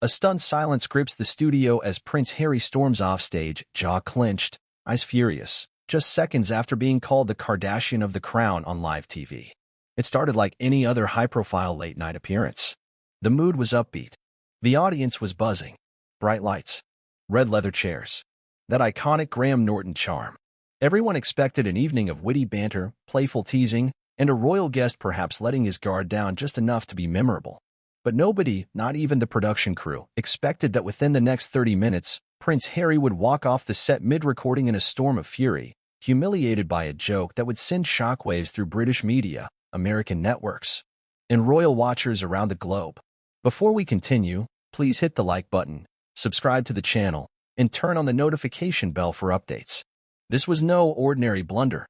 A stunned silence grips the studio as Prince Harry storms off stage, jaw clenched, eyes furious, just seconds after being called the Kardashian of the Crown on live TV. It started like any other high-profile late-night appearance. The mood was upbeat. The audience was buzzing. Bright lights. Red leather chairs. That iconic Graham Norton charm. Everyone expected an evening of witty banter, playful teasing, and a royal guest perhaps letting his guard down just enough to be memorable. But nobody, not even the production crew, expected that within the next 30 minutes, Prince Harry would walk off the set mid-recording in a storm of fury, humiliated by a joke that would send shockwaves through British media, American networks, and royal watchers around the globe. Before we continue, please hit the like button, subscribe to the channel, and turn on the notification bell for updates. This was no ordinary blunder.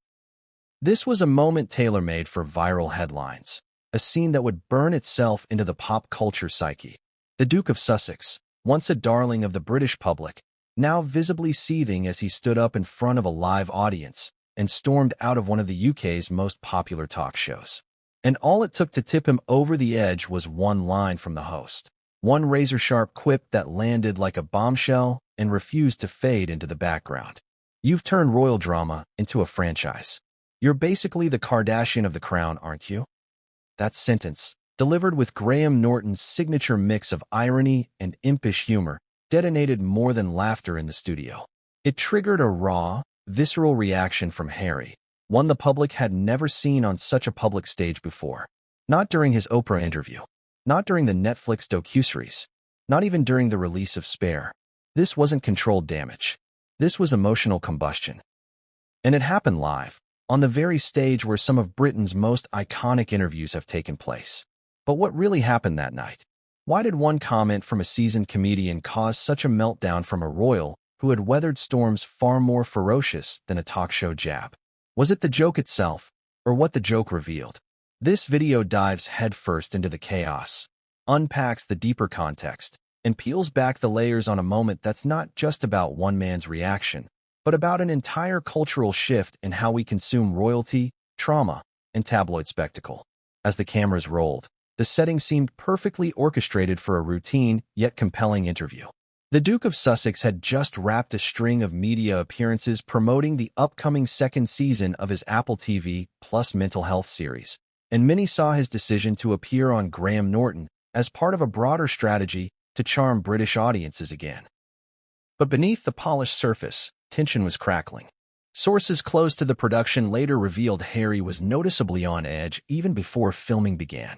This was a moment tailor-made for viral headlines, a scene that would burn itself into the pop culture psyche. The Duke of Sussex, once a darling of the British public, now visibly seething as he stood up in front of a live audience and stormed out of one of the UK's most popular talk shows. And all it took to tip him over the edge was one line from the host. One razor-sharp quip that landed like a bombshell and refused to fade into the background. You've turned royal drama into a franchise. You're basically the Kardashian of the Crown, aren't you? That sentence, delivered with Graham Norton's signature mix of irony and impish humor, detonated more than laughter in the studio. It triggered a raw, visceral reaction from Harry, one the public had never seen on such a public stage before. Not during his Oprah interview. Not during the Netflix docuseries. Not even during the release of Spare. This wasn't controlled damage. This was emotional combustion. And it happened live, on the very stage where some of Britain's most iconic interviews have taken place. But what really happened that night? Why did one comment from a seasoned comedian cause such a meltdown from a royal who had weathered storms far more ferocious than a talk show jab? Was it the joke itself, or what the joke revealed? This video dives headfirst into the chaos, unpacks the deeper context, and peels back the layers on a moment that's not just about one man's reaction, but about an entire cultural shift in how we consume royalty, trauma, and tabloid spectacle. As the cameras rolled, the setting seemed perfectly orchestrated for a routine yet compelling interview. The Duke of Sussex had just wrapped a string of media appearances promoting the upcoming second season of his Apple TV Plus mental health series, and many saw his decision to appear on Graham Norton as part of a broader strategy to charm British audiences again. But beneath the polished surface, tension was crackling. Sources close to the production later revealed Harry was noticeably on edge even before filming began.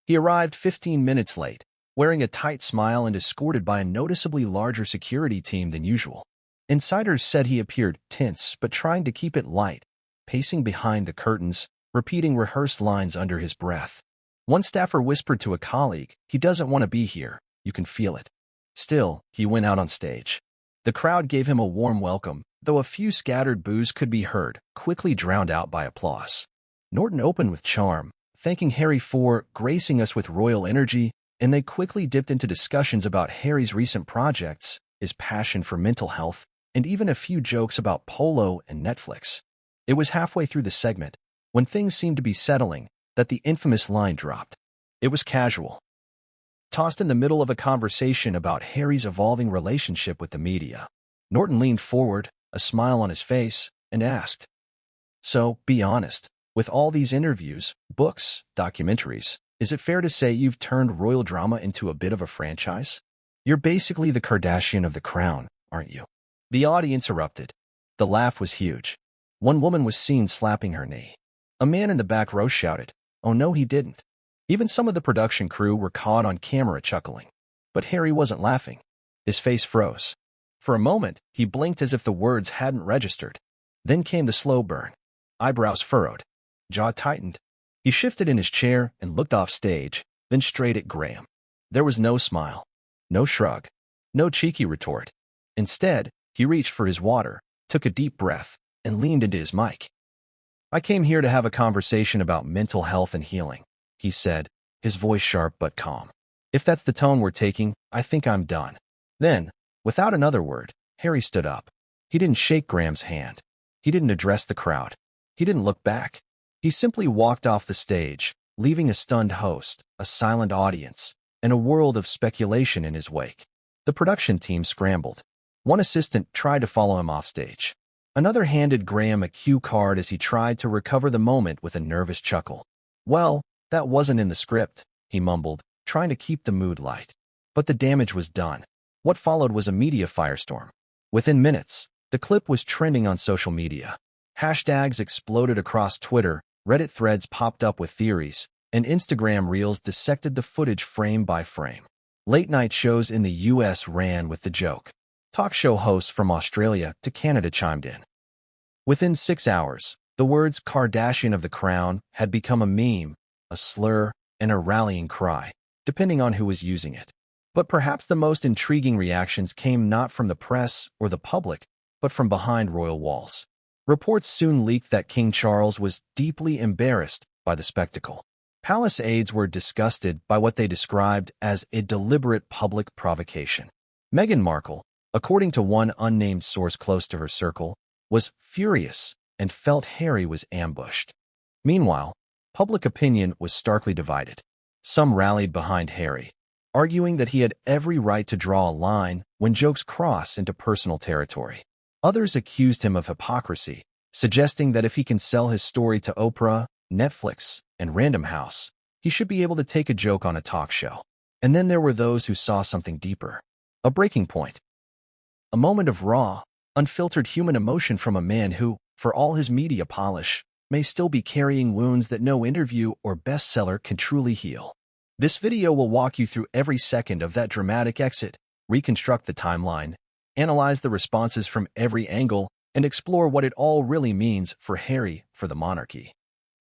He arrived 15 minutes late, wearing a tight smile and escorted by a noticeably larger security team than usual. Insiders said he appeared tense but trying to keep it light, pacing behind the curtains, repeating rehearsed lines under his breath. One staffer whispered to a colleague, "He doesn't want to be here. You can feel it." Still, he went out on stage. The crowd gave him a warm welcome, though a few scattered boos could be heard, quickly drowned out by applause. Norton opened with charm, thanking Harry for gracing us with royal energy, and they quickly dipped into discussions about Harry's recent projects, his passion for mental health, and even a few jokes about polo and Netflix. It was halfway through the segment, when things seemed to be settling, that the infamous line dropped. It was casual. Tossed in the middle of a conversation about Harry's evolving relationship with the media. Norton leaned forward, a smile on his face, and asked, "So, be honest, with all these interviews, books, documentaries, is it fair to say you've turned royal drama into a bit of a franchise? You're basically the Kardashian of the Crown, aren't you?" The audience erupted. The laugh was huge. One woman was seen slapping her knee. A man in the back row shouted, "Oh no, he didn't." Even some of the production crew were caught on camera chuckling. But Harry wasn't laughing. His face froze. For a moment, he blinked as if the words hadn't registered. Then came the slow burn. Eyebrows furrowed. Jaw tightened. He shifted in his chair and looked off stage, then straight at Graham. There was no smile, no shrug, no cheeky retort. Instead, he reached for his water, took a deep breath, and leaned into his mic. "I came here to have a conversation about mental health and healing," he said, his voice sharp but calm. "If that's the tone we're taking, I think I'm done." Then, without another word, Harry stood up. He didn't shake Graham's hand. He didn't address the crowd. He didn't look back. He simply walked off the stage, leaving a stunned host, a silent audience, and a world of speculation in his wake. The production team scrambled. One assistant tried to follow him offstage. Another handed Graham a cue card as he tried to recover the moment with a nervous chuckle. "Well, that wasn't in the script," he mumbled, trying to keep the mood light. But the damage was done. What followed was a media firestorm. Within minutes, the clip was trending on social media. Hashtags exploded across Twitter, Reddit threads popped up with theories, and Instagram reels dissected the footage frame by frame. Late-night shows in the U.S. ran with the joke. Talk show hosts from Australia to Canada chimed in. Within 6 hours, the words "Kardashian of the Crown" had become a meme, a slur, and a rallying cry, depending on who was using it. But perhaps the most intriguing reactions came not from the press or the public, but from behind royal walls. Reports soon leaked that King Charles was deeply embarrassed by the spectacle. Palace aides were disgusted by what they described as a deliberate public provocation. Meghan Markle, according to one unnamed source close to her circle, was furious and felt Harry was ambushed. Meanwhile, public opinion was starkly divided. Some rallied behind Harry, arguing that he had every right to draw a line when jokes cross into personal territory. Others accused him of hypocrisy, suggesting that if he can sell his story to Oprah, Netflix, and Random House, he should be able to take a joke on a talk show. And then there were those who saw something deeper. A breaking point. A moment of raw, unfiltered human emotion from a man who, for all his media polish, may still be carrying wounds that no interview or bestseller can truly heal. This video will walk you through every second of that dramatic exit, reconstruct the timeline, analyze the responses from every angle, and explore what it all really means for Harry, for the monarchy,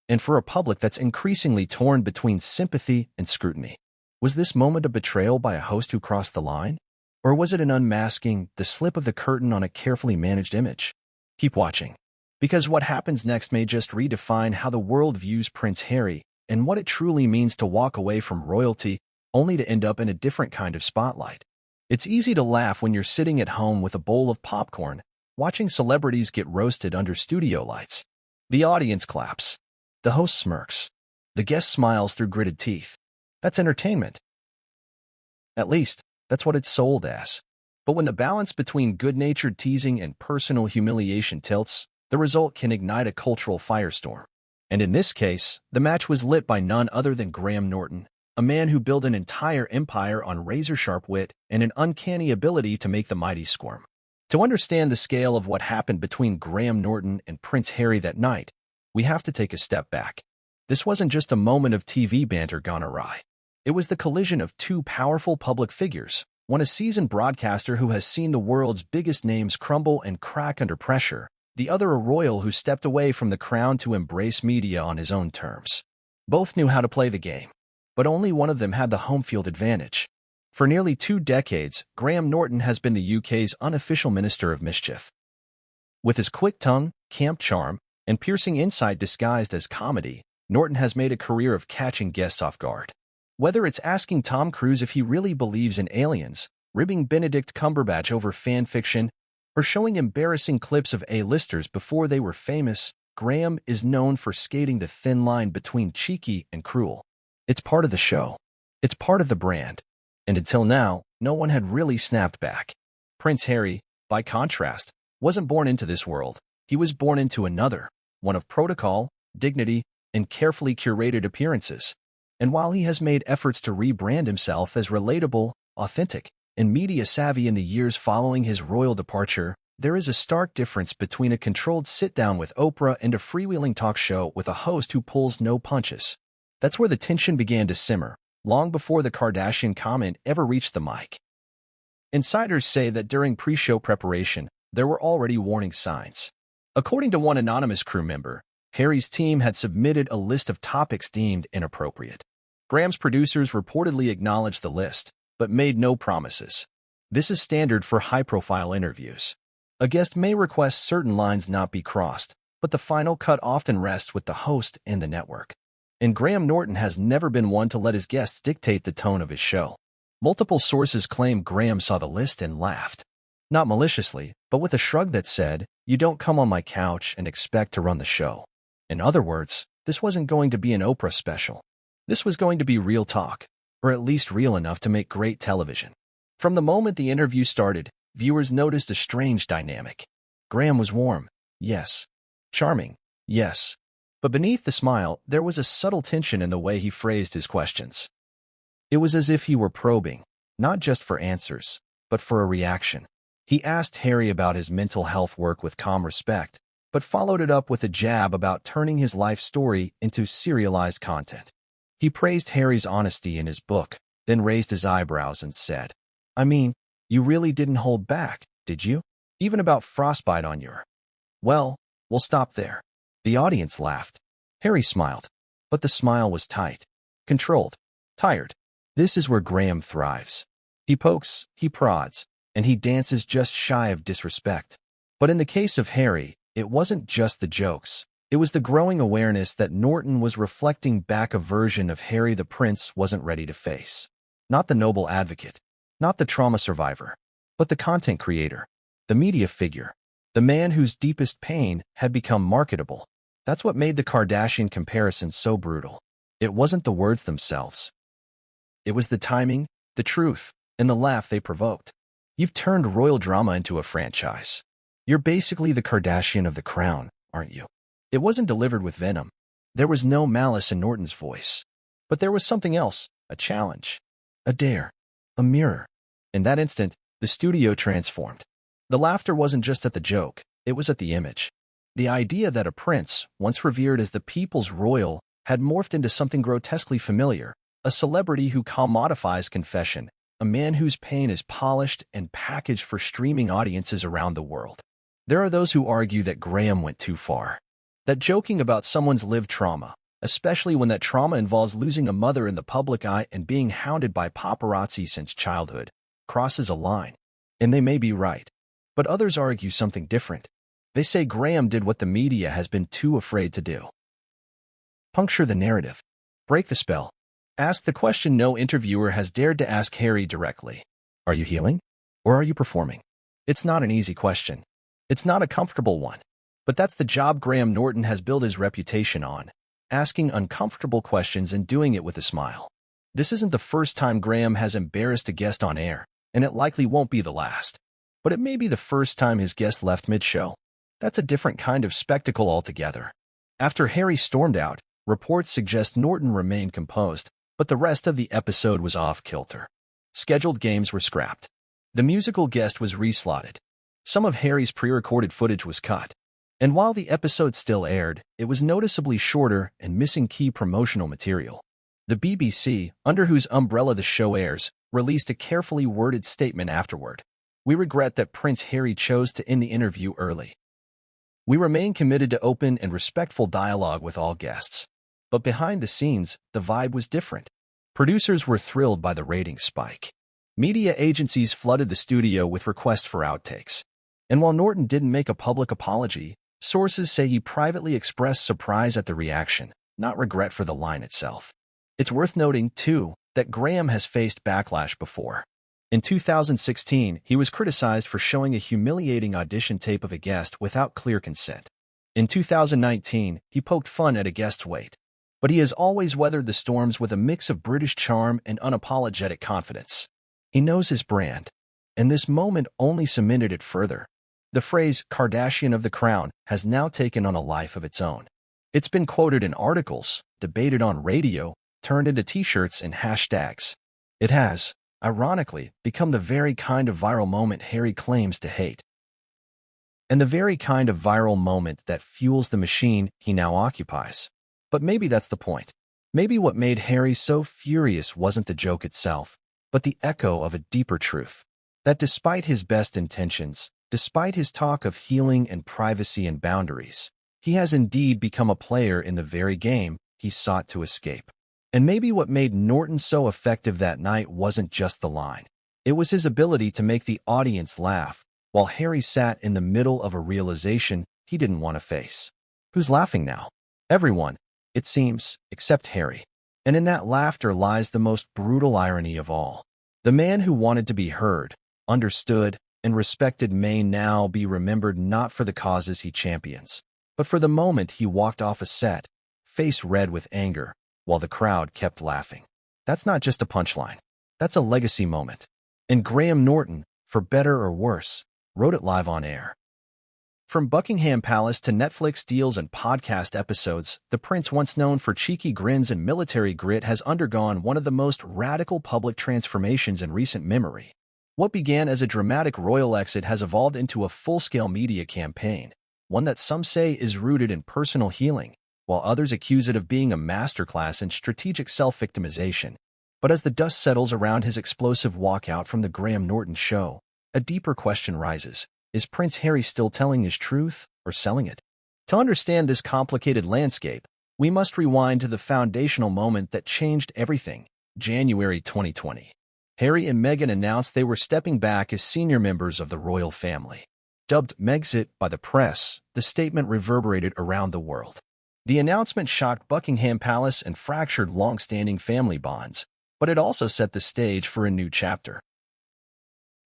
and for a public that's increasingly torn between sympathy and scrutiny. Was this moment a betrayal by a host who crossed the line? Or was it an unmasking, the slip of the curtain on a carefully managed image? Keep watching, because what happens next may just redefine how the world views Prince Harry and what it truly means to walk away from royalty only to end up in a different kind of spotlight. It's easy to laugh when you're sitting at home with a bowl of popcorn, watching celebrities get roasted under studio lights. The audience claps. The host smirks. The guest smiles through gritted teeth. That's entertainment. At least, that's what it's sold as. But when the balance between good-natured teasing and personal humiliation tilts, the result can ignite a cultural firestorm. And in this case, the match was lit by none other than Graham Norton, a man who built an entire empire on razor-sharp wit and an uncanny ability to make the mighty squirm. To understand the scale of what happened between Graham Norton and Prince Harry that night, we have to take a step back. This wasn't just a moment of TV banter gone awry. It was the collision of two powerful public figures, one a seasoned broadcaster who has seen the world's biggest names crumble and crack under pressure, the other a royal who stepped away from the crown to embrace media on his own terms. Both knew how to play the game, but only one of them had the home field advantage. For nearly 2 decades, Graham Norton has been the UK's unofficial Minister of Mischief. With his quick tongue, camp charm, and piercing insight disguised as comedy, Norton has made a career of catching guests off guard. Whether it's asking Tom Cruise if he really believes in aliens, ribbing Benedict Cumberbatch over fan fiction, or showing embarrassing clips of A-listers before they were famous, Graham is known for skating the thin line between cheeky and cruel. It's part of the show. It's part of the brand. And until now, no one had really snapped back. Prince Harry, by contrast, wasn't born into this world. He was born into another, one of protocol, dignity, and carefully curated appearances. And while he has made efforts to rebrand himself as relatable, authentic, and media-savvy in the years following his royal departure, there is a stark difference between a controlled sit-down with Oprah and a freewheeling talk show with a host who pulls no punches. That's where the tension began to simmer, long before the Kardashian comment ever reached the mic. Insiders say that during pre-show preparation, there were already warning signs. According to one anonymous crew member, Harry's team had submitted a list of topics deemed inappropriate. Graham's producers reportedly acknowledged the list, but made no promises. This is standard for high-profile interviews. A guest may request certain lines not be crossed, but the final cut often rests with the host and the network. And Graham Norton has never been one to let his guests dictate the tone of his show. Multiple sources claim Graham saw the list and laughed. Not maliciously, but with a shrug that said, "You don't come on my couch and expect to run the show." In other words, this wasn't going to be an Oprah special. This was going to be real talk. or at least real enough to make great television. From the moment the interview started, viewers noticed a strange dynamic. Graham was warm, yes. Charming, yes. But beneath the smile, there was a subtle tension in the way he phrased his questions. It was as if he were probing, not just for answers, but for a reaction. He asked Harry about his mental health work with calm respect, but followed it up with a jab about turning his life story into serialized content. He praised Harry's honesty in his book, then raised his eyebrows and said, "I mean, you really didn't hold back, did you? Even about frostbite on your—" "Well, we'll stop there." The audience laughed. Harry smiled, but the smile was tight, controlled, tired. This is where Graham thrives. He pokes, he prods, and he dances just shy of disrespect. But in the case of Harry, it wasn't just the jokes. It was the growing awareness that Norton was reflecting back a version of Harry the Prince wasn't ready to face. Not the noble advocate, not the trauma survivor, but the content creator, the media figure, the man whose deepest pain had become marketable. That's what made the Kardashian comparison so brutal. It wasn't the words themselves. It was the timing, the truth, and the laugh they provoked. You've turned royal drama into a franchise. You're basically the Kardashian of the crown, aren't you? It wasn't delivered with venom. There was no malice in Norton's voice. But there was something else, a challenge, a dare, a mirror. In that instant, the studio transformed. The laughter wasn't just at the joke, it was at the image. The idea that a prince, once revered as the people's royal, had morphed into something grotesquely familiar, a celebrity who commodifies confession, a man whose pain is polished and packaged for streaming audiences around the world. There are those who argue that Graham went too far, that joking about someone's lived trauma, especially when that trauma involves losing a mother in the public eye and being hounded by paparazzi since childhood, crosses a line. And they may be right. But others argue something different. They say Graham did what the media has been too afraid to do. Puncture the narrative. Break the spell. Ask the question no interviewer has dared to ask Harry directly. Are you healing? Or are you performing? It's not an easy question. It's not a comfortable one. But that's the job Graham Norton has built his reputation on, asking uncomfortable questions and doing it with a smile. This isn't the first time Graham has embarrassed a guest on air, and it likely won't be the last. But it may be the first time his guest left mid-show. That's a different kind of spectacle altogether. After Harry stormed out, reports suggest Norton remained composed, but the rest of the episode was off-kilter. Scheduled games were scrapped. The musical guest was reslotted. Some of Harry's pre-recorded footage was cut. And while the episode still aired, it was noticeably shorter and missing key promotional material. The BBC, under whose umbrella the show airs, released a carefully worded statement afterward. We regret that Prince Harry chose to end the interview early. We remain committed to open and respectful dialogue with all guests. But behind the scenes, the vibe was different. Producers were thrilled by the ratings spike. Media agencies flooded the studio with requests for outtakes. And while Norton didn't make a public apology, sources say he privately expressed surprise at the reaction, not regret for the line itself. It's worth noting, too, that Graham has faced backlash before. In 2016, he was criticized for showing a humiliating audition tape of a guest without clear consent. In 2019, he poked fun at a guest's weight. But he has always weathered the storms with a mix of British charm and unapologetic confidence. He knows his brand, and this moment only cemented it further. The phrase Kardashian of the crown has now taken on a life of its own. It's been quoted in articles, debated on radio, turned into t-shirts and hashtags. It has, ironically, become the very kind of viral moment Harry claims to hate. And the very kind of viral moment that fuels the machine he now occupies. But maybe that's the point. Maybe what made Harry so furious wasn't the joke itself, but the echo of a deeper truth. That despite his best intentions, despite his talk of healing and privacy and boundaries, he has indeed become a player in the very game he sought to escape. And maybe what made Norton so effective that night wasn't just the line. It was his ability to make the audience laugh, while Harry sat in the middle of a realization he didn't want to face. Who's laughing now? Everyone, it seems, except Harry. And in that laughter lies the most brutal irony of all. The man who wanted to be heard, understood, and respected may now be remembered not for the causes he champions, but for the moment he walked off a set, face red with anger, while the crowd kept laughing. That's not just a punchline. That's a legacy moment. And Graham Norton, for better or worse, wrote it live on air. From Buckingham Palace to Netflix deals and podcast episodes, the prince, once known for cheeky grins and military grit, has undergone one of the most radical public transformations in recent memory. What began as a dramatic royal exit has evolved into a full-scale media campaign, one that some say is rooted in personal healing, while others accuse it of being a masterclass in strategic self-victimization. But as the dust settles around his explosive walkout from the Graham Norton show, a deeper question rises. Is Prince Harry still telling his truth or selling it? To understand this complicated landscape, we must rewind to the foundational moment that changed everything, January 2020. Harry and Meghan announced they were stepping back as senior members of the royal family. Dubbed Megxit by the press, the statement reverberated around the world. The announcement shocked Buckingham Palace and fractured long-standing family bonds, but it also set the stage for a new chapter.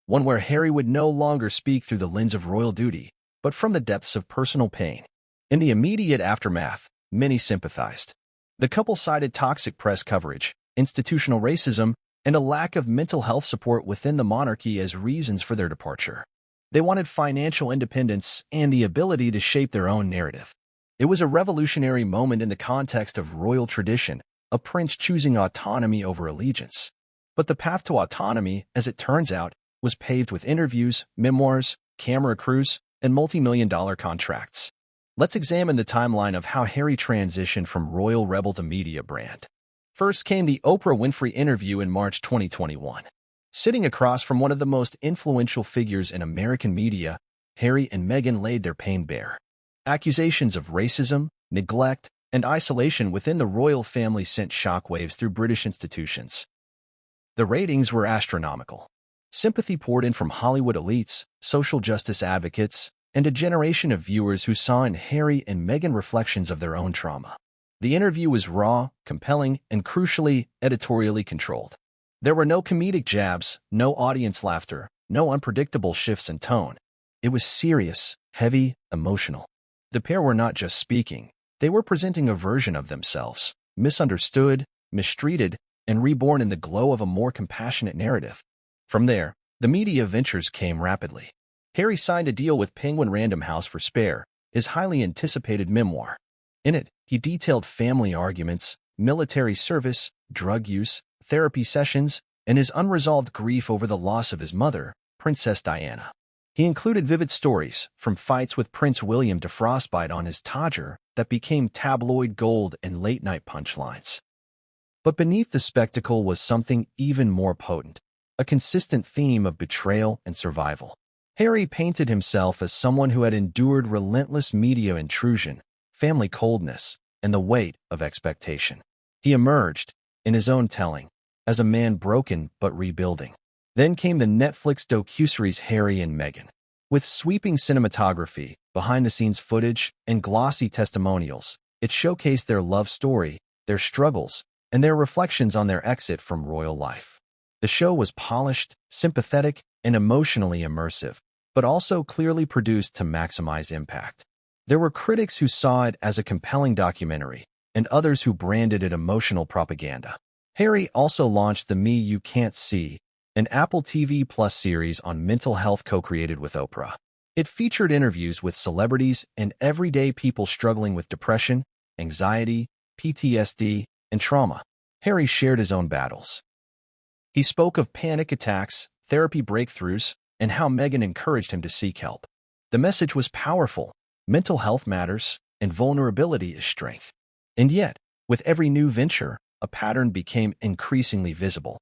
One where Harry would no longer speak through the lens of royal duty, but from the depths of personal pain. In the immediate aftermath, many sympathized. The couple cited toxic press coverage, institutional racism, and a lack of mental health support within the monarchy as reasons for their departure. They wanted financial independence and the ability to shape their own narrative. It was a revolutionary moment in the context of royal tradition, a prince choosing autonomy over allegiance. But the path to autonomy, as it turns out, was paved with interviews, memoirs, camera crews, and multi-million-dollar contracts. Let's examine the timeline of how Harry transitioned from royal rebel to media brand. First came the Oprah Winfrey interview in March 2021. Sitting across from one of the most influential figures in American media, Harry and Meghan laid their pain bare. Accusations of racism, neglect, and isolation within the royal family sent shockwaves through British institutions. The ratings were astronomical. Sympathy poured in from Hollywood elites, social justice advocates, and a generation of viewers who saw in Harry and Meghan reflections of their own trauma. The interview was raw, compelling, and crucially, editorially controlled. There were no comedic jabs, no audience laughter, no unpredictable shifts in tone. It was serious, heavy, emotional. The pair were not just speaking. They were presenting a version of themselves, misunderstood, mistreated, and reborn in the glow of a more compassionate narrative. From there, the media ventures came rapidly. Harry signed a deal with Penguin Random House for Spare, his highly anticipated memoir. In it, he detailed family arguments, military service, drug use, therapy sessions, and his unresolved grief over the loss of his mother, Princess Diana. He included vivid stories, from fights with Prince William to frostbite on his Todger, that became tabloid gold and late-night punchlines. But beneath the spectacle was something even more potent. A consistent theme of betrayal and survival. Harry painted himself as someone who had endured relentless media intrusion, family coldness, and the weight of expectation. He emerged, in his own telling, as a man broken but rebuilding. Then came the Netflix docuseries Harry and Meghan. With sweeping cinematography, behind-the-scenes footage, and glossy testimonials, it showcased their love story, their struggles, and their reflections on their exit from royal life. The show was polished, sympathetic, and emotionally immersive, but also clearly produced to maximize impact. There were critics who saw it as a compelling documentary, and others who branded it emotional propaganda. Harry also launched the Me You Can't See, an Apple TV Plus series on mental health co-created with Oprah. It featured interviews with celebrities and everyday people struggling with depression, anxiety, PTSD, and trauma. Harry shared his own battles. He spoke of panic attacks, therapy breakthroughs, and how Meghan encouraged him to seek help. The message was powerful. Mental health matters, and vulnerability is strength. And yet, with every new venture, a pattern became increasingly visible.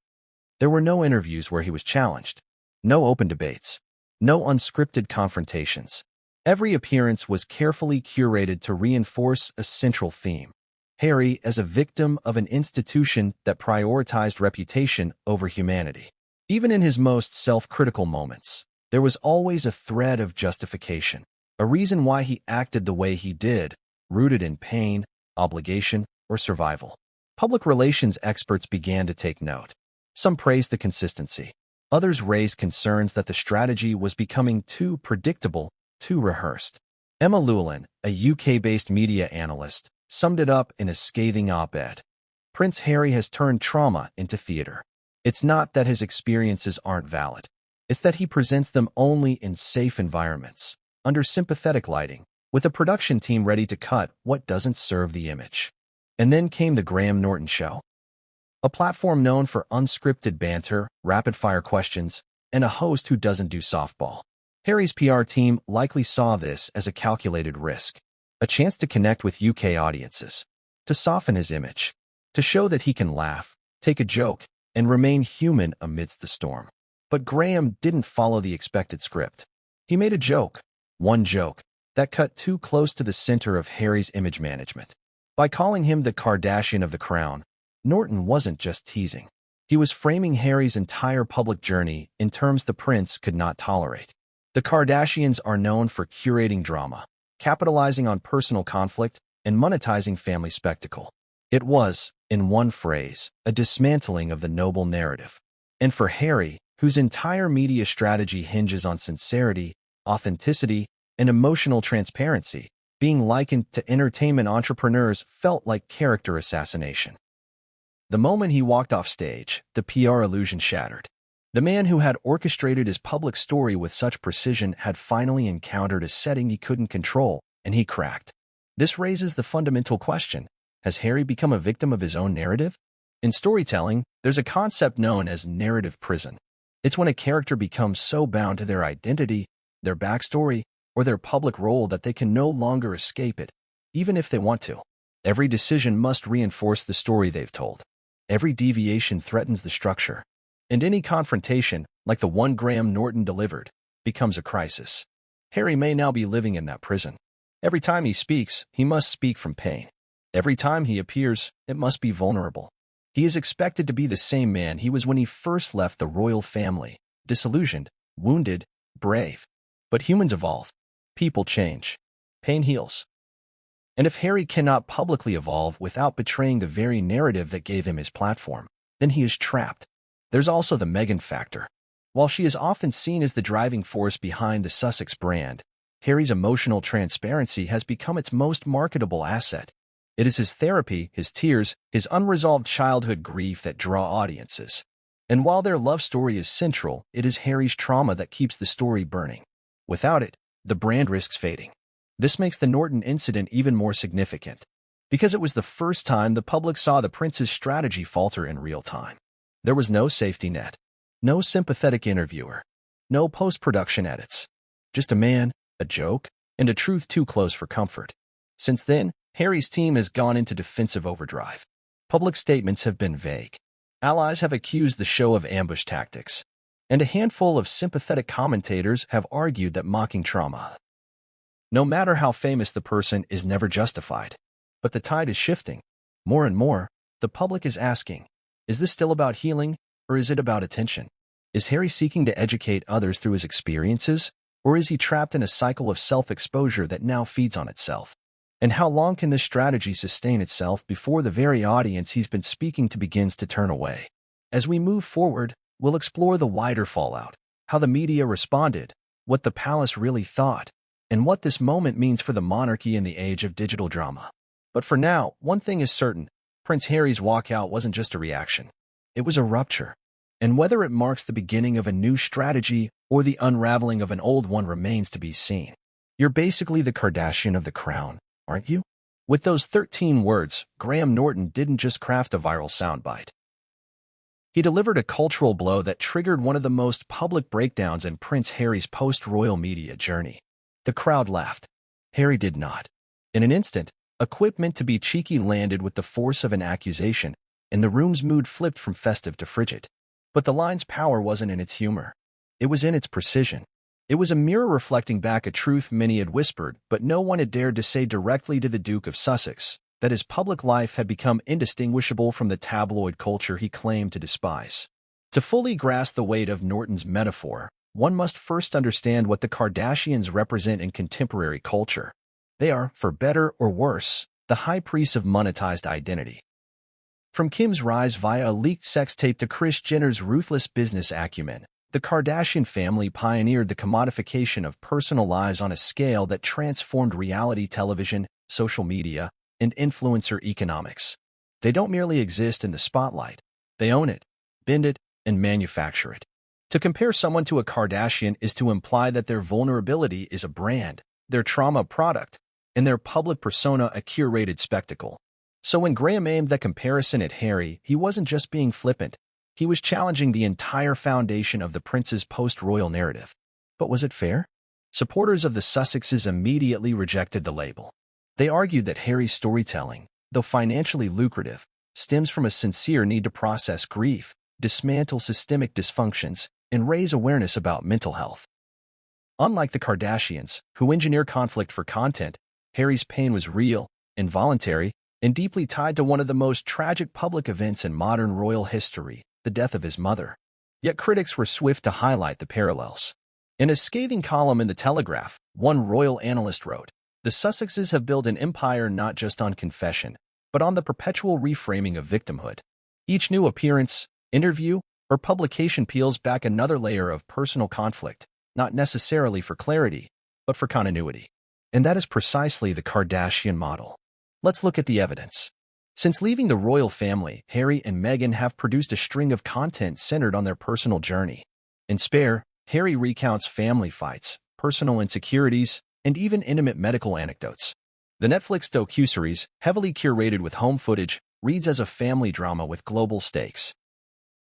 There were no interviews where he was challenged, no open debates, no unscripted confrontations. Every appearance was carefully curated to reinforce a central theme. Harry as a victim of an institution that prioritized reputation over humanity. Even in his most self-critical moments, there was always a thread of justification, a reason why he acted the way he did, rooted in pain, obligation, or survival. Public relations experts began to take note. Some praised the consistency. Others raised concerns that the strategy was becoming too predictable, too rehearsed. Emma Llewellyn, a UK-based media analyst, summed it up in a scathing op-ed. Prince Harry has turned trauma into theater. It's not that his experiences aren't valid. It's that he presents them only in safe environments, under sympathetic lighting, with a production team ready to cut what doesn't serve the image. And then came the Graham Norton Show, a platform known for unscripted banter, rapid-fire questions, and a host who doesn't do softball. Harry's PR team likely saw this as a calculated risk, a chance to connect with UK audiences, to soften his image, to show that he can laugh, take a joke, and remain human amidst the storm. But Graham didn't follow the expected script. He made a joke, one joke, that cut too close to the center of Harry's image management. By calling him the Kardashian of the Crown, Norton wasn't just teasing. He was framing Harry's entire public journey in terms the prince could not tolerate. The Kardashians are known for curating drama, capitalizing on personal conflict, and monetizing family spectacle. It was, in one phrase, a dismantling of the noble narrative. And for Harry, whose entire media strategy hinges on sincerity, authenticity, and emotional transparency, being likened to entertainment entrepreneurs felt like character assassination. The moment he walked off stage, the PR illusion shattered. The man who had orchestrated his public story with such precision had finally encountered a setting he couldn't control, and he cracked. This raises the fundamental question: has Harry become a victim of his own narrative? In storytelling, there's a concept known as narrative prison. It's when a character becomes so bound to their identity, their backstory, or their public role that they can no longer escape it, even if they want to. Every decision must reinforce the story they've told. Every deviation threatens the structure. And any confrontation, like the one Graham Norton delivered, becomes a crisis. Harry may now be living in that prison. Every time he speaks, he must speak from pain. Every time he appears, it must be vulnerable. He is expected to be the same man he was when he first left the royal family, disillusioned, wounded, brave. But humans evolve. People change. Pain heals. And if Harry cannot publicly evolve without betraying the very narrative that gave him his platform, then he is trapped. There's also the Meghan factor. While she is often seen as the driving force behind the Sussex brand, Harry's emotional transparency has become its most marketable asset. It is his therapy, his tears, his unresolved childhood grief that draw audiences. And while their love story is central, it is Harry's trauma that keeps the story burning. Without it, the brand risks fading. This makes the Norton incident even more significant, because it was the first time the public saw the prince's strategy falter in real time. There was no safety net, no sympathetic interviewer, no post-production edits. Just a man, a joke, and a truth too close for comfort. Since then, Harry's team has gone into defensive overdrive. Public statements have been vague. Allies have accused the show of ambush tactics, and a handful of sympathetic commentators have argued that mocking trauma, no matter how famous the person, is never justified. But the tide is shifting. More and more, the public is asking, is this still about healing, or is it about attention? Is Harry seeking to educate others through his experiences, or is he trapped in a cycle of self-exposure that now feeds on itself? And how long can this strategy sustain itself before the very audience he's been speaking to begins to turn away? As we move forward, we'll explore the wider fallout, how the media responded, what the palace really thought, and what this moment means for the monarchy in the age of digital drama. But for now, one thing is certain: Prince Harry's walkout wasn't just a reaction. It was a rupture. And whether it marks the beginning of a new strategy or the unraveling of an old one remains to be seen. You're basically the Kardashian of the Crown, aren't you? With those 13 words, Graham Norton didn't just craft a viral soundbite. He delivered a cultural blow that triggered one of the most public breakdowns in Prince Harry's post-royal media journey. The crowd laughed. Harry did not. In an instant, a quip meant to be cheeky landed with the force of an accusation, and the room's mood flipped from festive to frigid. But the line's power wasn't in its humor. It was in its precision. It was a mirror reflecting back a truth many had whispered, but no one had dared to say directly to the Duke of Sussex, that his public life had become indistinguishable from the tabloid culture he claimed to despise. To fully grasp the weight of Norton's metaphor, one must first understand what the Kardashians represent in contemporary culture. They are, for better or worse, the high priests of monetized identity. From Kim's rise via a leaked sex tape to Kris Jenner's ruthless business acumen, the Kardashian family pioneered the commodification of personal lives on a scale that transformed reality television, social media, and influencer economics. They don't merely exist in the spotlight. They own it, bend it, and manufacture it. To compare someone to a Kardashian is to imply that their vulnerability is a brand, their trauma a product, and their public persona a curated spectacle. So when Graham aimed that comparison at Harry, he wasn't just being flippant. He was challenging the entire foundation of the prince's post-royal narrative. But was it fair? Supporters of the Sussexes immediately rejected the label. They argued that Harry's storytelling, though financially lucrative, stems from a sincere need to process grief, dismantle systemic dysfunctions, and raise awareness about mental health. Unlike the Kardashians, who engineer conflict for content, Harry's pain was real, involuntary, and deeply tied to one of the most tragic public events in modern royal history, the death of his mother. Yet critics were swift to highlight the parallels. In a scathing column in The Telegraph, one royal analyst wrote, "The Sussexes have built an empire not just on confession, but on the perpetual reframing of victimhood. Each new appearance, interview, or publication peels back another layer of personal conflict, not necessarily for clarity, but for continuity." And that is precisely the Kardashian model. Let's look at the evidence. Since leaving the royal family, Harry and Meghan have produced a string of content centered on their personal journey. In Spare, Harry recounts family fights, personal insecurities, and even intimate medical anecdotes. The Netflix docuseries, heavily curated with home footage, reads as a family drama with global stakes.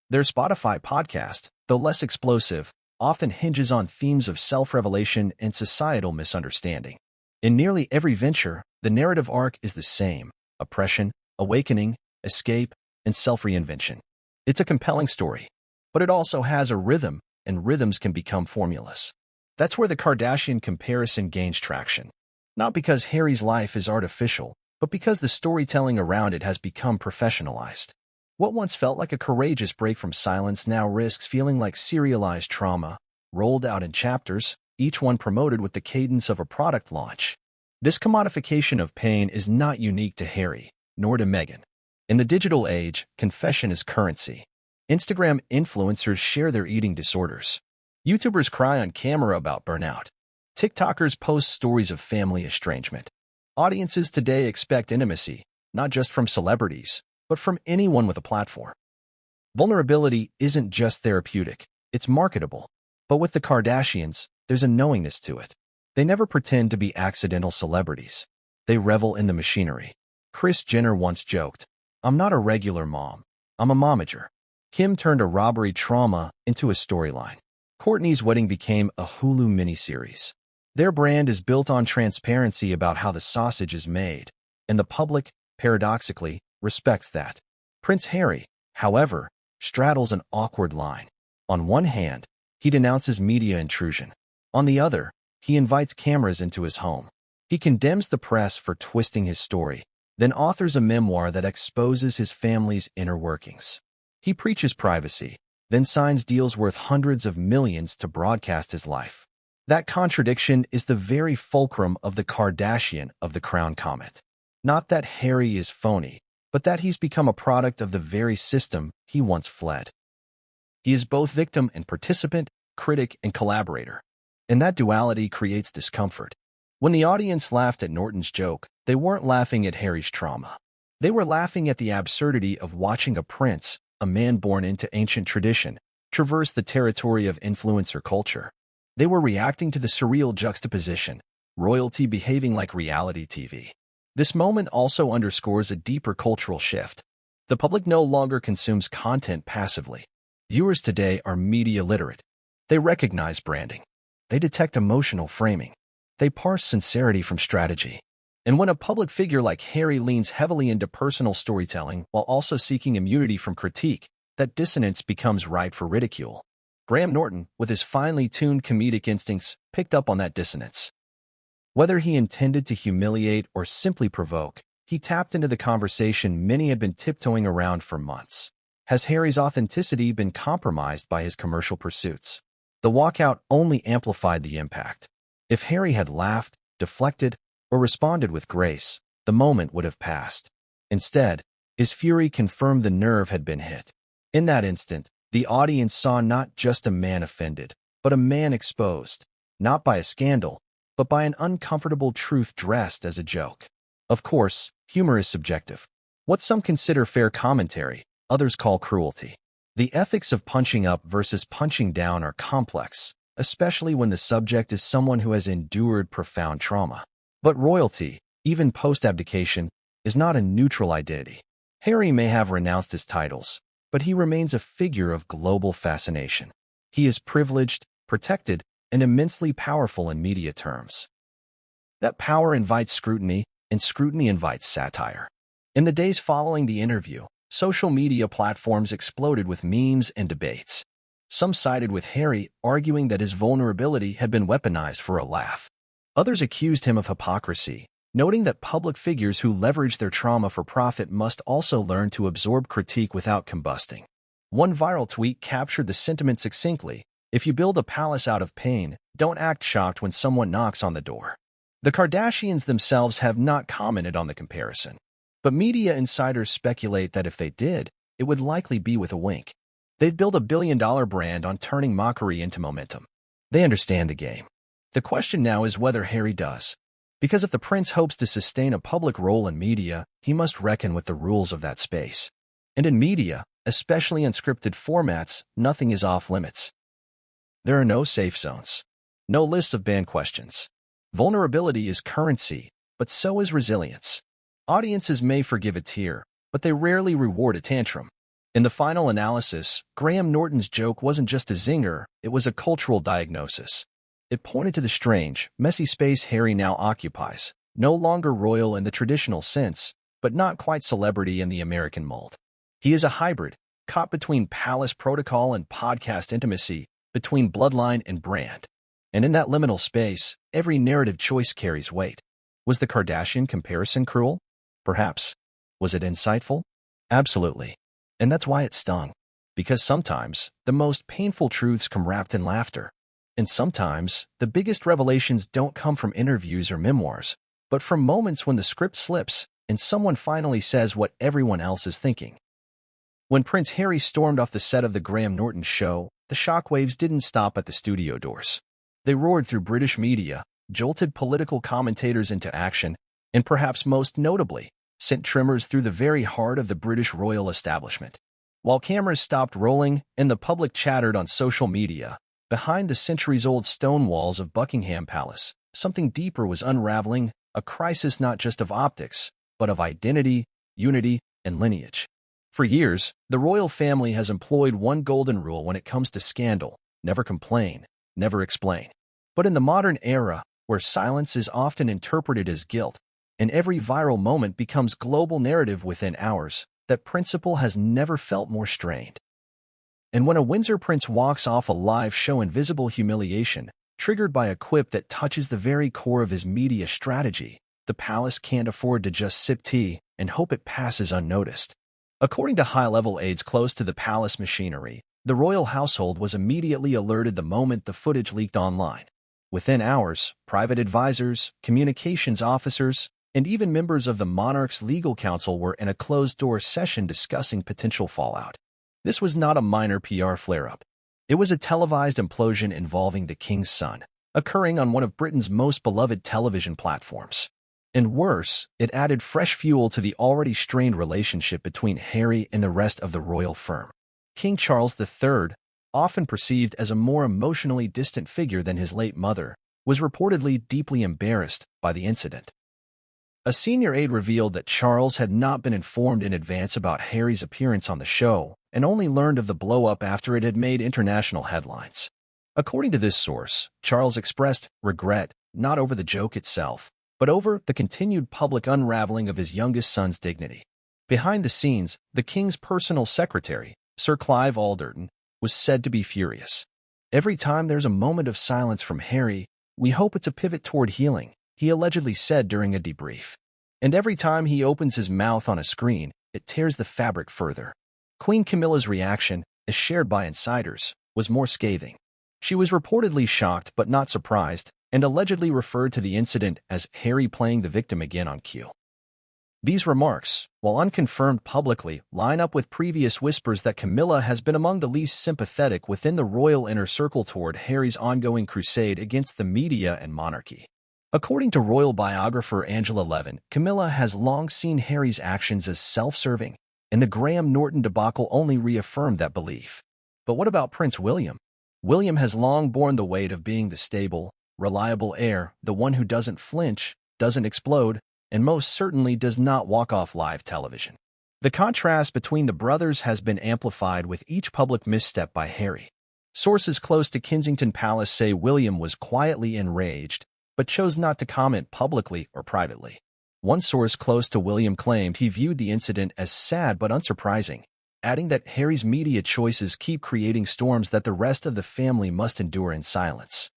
Their Spotify podcast, though less explosive, often hinges on themes of self-revelation and societal misunderstanding. In nearly every venture, the narrative arc is the same: oppression, awakening, escape, and self-reinvention. It's a compelling story, but it also has a rhythm, and rhythms can become formulas. That's where the Kardashian comparison gains traction. Not because Harry's life is artificial, but because the storytelling around it has become professionalized. What once felt like a courageous break from silence now risks feeling like serialized trauma, rolled out in chapters, each one promoted with the cadence of a product launch. This commodification of pain is not unique to Harry, nor to Meghan. In the digital age, confession is currency. Instagram influencers share their eating disorders. YouTubers cry on camera about burnout. TikTokers post stories of family estrangement. Audiences today expect intimacy, not just from celebrities, but from anyone with a platform. Vulnerability isn't just therapeutic, it's marketable. But with the Kardashians, there's a knowingness to it. They never pretend to be accidental celebrities. They revel in the machinery. Kris Jenner once joked, "I'm not a regular mom, I'm a momager." Kim turned a robbery trauma into a storyline. Kourtney's wedding became a Hulu miniseries. Their brand is built on transparency about how the sausage is made, and the public, paradoxically, respects that. Prince Harry, however, straddles an awkward line. On one hand, he denounces media intrusion. On the other, he invites cameras into his home. He condemns the press for twisting his story, then authors a memoir that exposes his family's inner workings. He preaches privacy, then signs deals worth hundreds of millions to broadcast his life. That contradiction is the very fulcrum of the Kardashian of the Crown comment. Not that Harry is phony, but that he's become a product of the very system he once fled. He is both victim and participant, critic and collaborator. And that duality creates discomfort. When the audience laughed at Norton's joke, they weren't laughing at Harry's trauma. They were laughing at the absurdity of watching a prince, a man born into ancient tradition, traverse the territory of influencer culture. They were reacting to the surreal juxtaposition, royalty behaving like reality TV. This moment also underscores a deeper cultural shift. The public no longer consumes content passively. Viewers today are media literate. They recognize branding. They detect emotional framing. They parse sincerity from strategy. And when a public figure like Harry leans heavily into personal storytelling while also seeking immunity from critique, that dissonance becomes ripe for ridicule. Graham Norton, with his finely tuned comedic instincts, picked up on that dissonance. Whether he intended to humiliate or simply provoke, he tapped into the conversation many had been tiptoeing around for months. Has Harry's authenticity been compromised by his commercial pursuits? The walkout only amplified the impact. If Harry had laughed, deflected, or responded with grace, the moment would have passed. Instead, his fury confirmed the nerve had been hit. In that instant, the audience saw not just a man offended, but a man exposed, not by a scandal, but by an uncomfortable truth dressed as a joke. Of course, humor is subjective. What some consider fair commentary, others call cruelty. The ethics of punching up versus punching down are complex, especially when the subject is someone who has endured profound trauma. But royalty, even post-abdication, is not a neutral identity. Harry may have renounced his titles, but he remains a figure of global fascination. He is privileged, protected, and immensely powerful in media terms. That power invites scrutiny, and scrutiny invites satire. In the days following the interview, social media platforms exploded with memes and debates. Some sided with Harry, arguing that his vulnerability had been weaponized for a laugh. Others accused him of hypocrisy, noting that public figures who leverage their trauma for profit must also learn to absorb critique without combusting. One viral tweet captured the sentiment succinctly: if you build a palace out of pain, don't act shocked when someone knocks on the door. The Kardashians themselves have not commented on the comparison, but media insiders speculate that if they did, it would likely be with a wink. They've built a billion-dollar brand on turning mockery into momentum. They understand the game. The question now is whether Harry does. Because if the prince hopes to sustain a public role in media, he must reckon with the rules of that space. And in media, especially unscripted formats, nothing is off limits. There are no safe zones. No list of banned questions. Vulnerability is currency, but so is resilience. Audiences may forgive a tear, but they rarely reward a tantrum. In the final analysis, Graham Norton's joke wasn't just a zinger, it was a cultural diagnosis. It pointed to the strange, messy space Harry now occupies, no longer royal in the traditional sense, but not quite celebrity in the American mold. He is a hybrid, caught between palace protocol and podcast intimacy, between bloodline and brand. And in that liminal space, every narrative choice carries weight. Was the Kardashian comparison cruel? Perhaps. Was it insightful? Absolutely. And that's why it stung. Because sometimes, the most painful truths come wrapped in laughter. And sometimes, the biggest revelations don't come from interviews or memoirs, but from moments when the script slips and someone finally says what everyone else is thinking. When Prince Harry stormed off the set of the Graham Norton show, the shockwaves didn't stop at the studio doors. They roared through British media, jolted political commentators into action, and perhaps most notably, sent tremors through the very heart of the British royal establishment. While cameras stopped rolling and the public chattered on social media, behind the centuries-old stone walls of Buckingham Palace, something deeper was unraveling, a crisis not just of optics, but of identity, unity, and lineage. For years, the royal family has employed one golden rule when it comes to scandal: never complain, never explain. But in the modern era, where silence is often interpreted as guilt, and every viral moment becomes global narrative within hours, that principle has never felt more strained. And when a Windsor prince walks off a live show in visible humiliation, triggered by a quip that touches the very core of his media strategy, the palace can't afford to just sip tea and hope it passes unnoticed. According to high-level aides close to the palace machinery, the royal household was immediately alerted the moment the footage leaked online. Within hours, private advisors, communications officers, and even members of the monarch's legal counsel were in a closed-door session discussing potential fallout. This was not a minor PR flare-up. It was a televised implosion involving the king's son, occurring on one of Britain's most beloved television platforms. And worse, it added fresh fuel to the already strained relationship between Harry and the rest of the royal firm. King Charles III, often perceived as a more emotionally distant figure than his late mother, was reportedly deeply embarrassed by the incident. A senior aide revealed that Charles had not been informed in advance about Harry's appearance on the show and only learned of the blow-up after it had made international headlines. According to this source, Charles expressed regret not over the joke itself, but over the continued public unraveling of his youngest son's dignity. Behind the scenes, the king's personal secretary, Sir Clive Alderton, was said to be furious. "Every time there's a moment of silence from Harry, we hope it's a pivot toward healing," he allegedly said during a debrief. "And every time he opens his mouth on a screen, it tears the fabric further." Queen Camilla's reaction, as shared by insiders, was more scathing. She was reportedly shocked but not surprised, and allegedly referred to the incident as Harry playing the victim again on cue. These remarks, while unconfirmed publicly, line up with previous whispers that Camilla has been among the least sympathetic within the royal inner circle toward Harry's ongoing crusade against the media and monarchy. According to royal biographer Angela Levin, Camilla has long seen Harry's actions as self-serving, and the Graham Norton debacle only reaffirmed that belief. But what about Prince William? William has long borne the weight of being the stable, reliable heir, the one who doesn't flinch, doesn't explode, and most certainly does not walk off live television. The contrast between the brothers has been amplified with each public misstep by Harry. Sources close to Kensington Palace say William was quietly enraged, but chose not to comment publicly or privately. One source close to William claimed he viewed the incident as sad but unsurprising, adding that Harry's media choices keep creating storms that the rest of the family must endure in silence.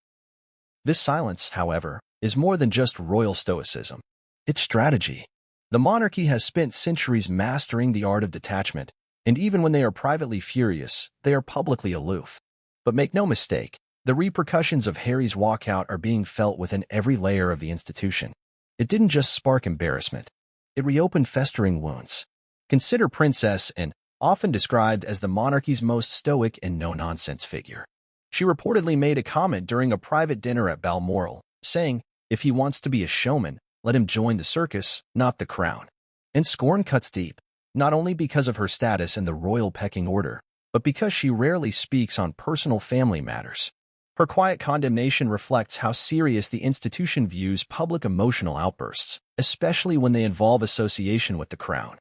This silence, however, is more than just royal stoicism. It's strategy. The monarchy has spent centuries mastering the art of detachment, and even when they are privately furious, they are publicly aloof. But make no mistake, the repercussions of Harry's walkout are being felt within every layer of the institution. It didn't just spark embarrassment. It reopened festering wounds. Consider Princess Anne, often described as the monarchy's most stoic and no-nonsense figure. She reportedly made a comment during a private dinner at Balmoral, saying, "If he wants to be a showman, let him join the circus, not the crown." And scorn cuts deep, not only because of her status in the royal pecking order, but because she rarely speaks on personal family matters. Her quiet condemnation reflects how serious the institution views public emotional outbursts, especially when they involve association with the crown.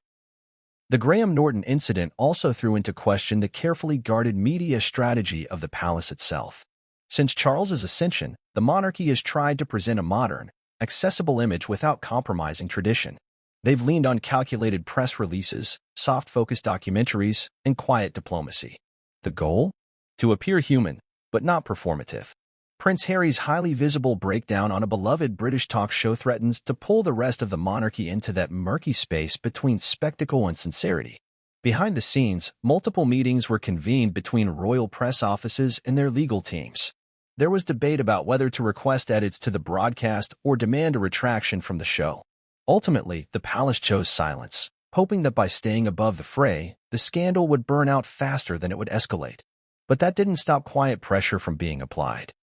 The Graham Norton incident also threw into question the carefully guarded media strategy of the palace itself. Since Charles's ascension, the monarchy has tried to present a modern, accessible image without compromising tradition. They've leaned on calculated press releases, soft-focused documentaries, and quiet diplomacy. The goal? To appear human, but not performative. Prince Harry's highly visible breakdown on a beloved British talk show threatens to pull the rest of the monarchy into that murky space between spectacle and sincerity. Behind the scenes, multiple meetings were convened between royal press offices and their legal teams. There was debate about whether to request edits to the broadcast or demand a retraction from the show. Ultimately, the palace chose silence, hoping that by staying above the fray, the scandal would burn out faster than it would escalate. But that didn't stop quiet pressure from being applied.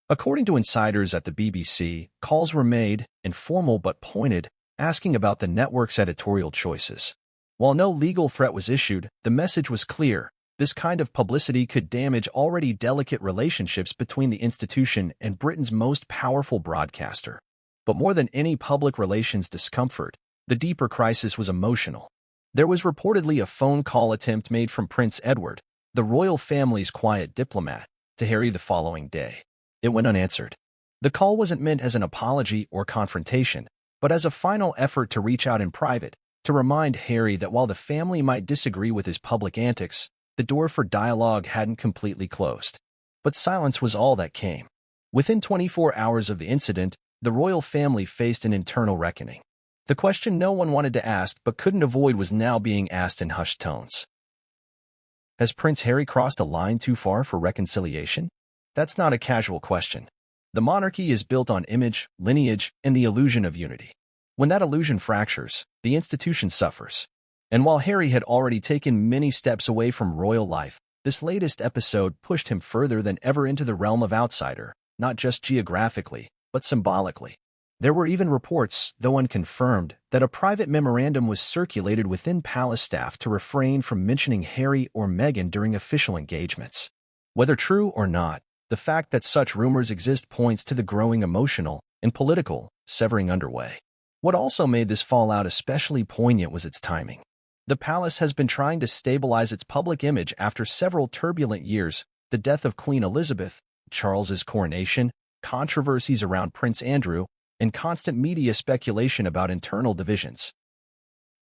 According to insiders at the BBC, calls were made, informal but pointed, asking about the network's editorial choices. While no legal threat was issued, the message was clear. This kind of publicity could damage already delicate relationships between the institution and Britain's most powerful broadcaster. But more than any public relations discomfort, the deeper crisis was emotional. There was reportedly a phone call attempt made from Prince Edward, the royal family's quiet diplomat, to Harry the following day. It went unanswered. The call wasn't meant as an apology or confrontation, but as a final effort to reach out in private, to remind Harry that while the family might disagree with his public antics, the door for dialogue hadn't completely closed. But silence was all that came. Within 24 hours of the incident, the royal family faced an internal reckoning. The question no one wanted to ask but couldn't avoid was now being asked in hushed tones. Has Prince Harry crossed a line too far for reconciliation? That's not a casual question. The monarchy is built on image, lineage, and the illusion of unity. When that illusion fractures, the institution suffers. And while Harry had already taken many steps away from royal life, this latest episode pushed him further than ever into the realm of outsider, not just geographically, but symbolically. There were even reports, though unconfirmed, that a private memorandum was circulated within palace staff to refrain from mentioning Harry or Meghan during official engagements. Whether true or not, the fact that such rumors exist points to the growing emotional and political severing underway. What also made this fallout especially poignant was its timing. The palace has been trying to stabilize its public image after several turbulent years: the death of Queen Elizabeth, Charles's coronation, controversies around Prince Andrew, and constant media speculation about internal divisions.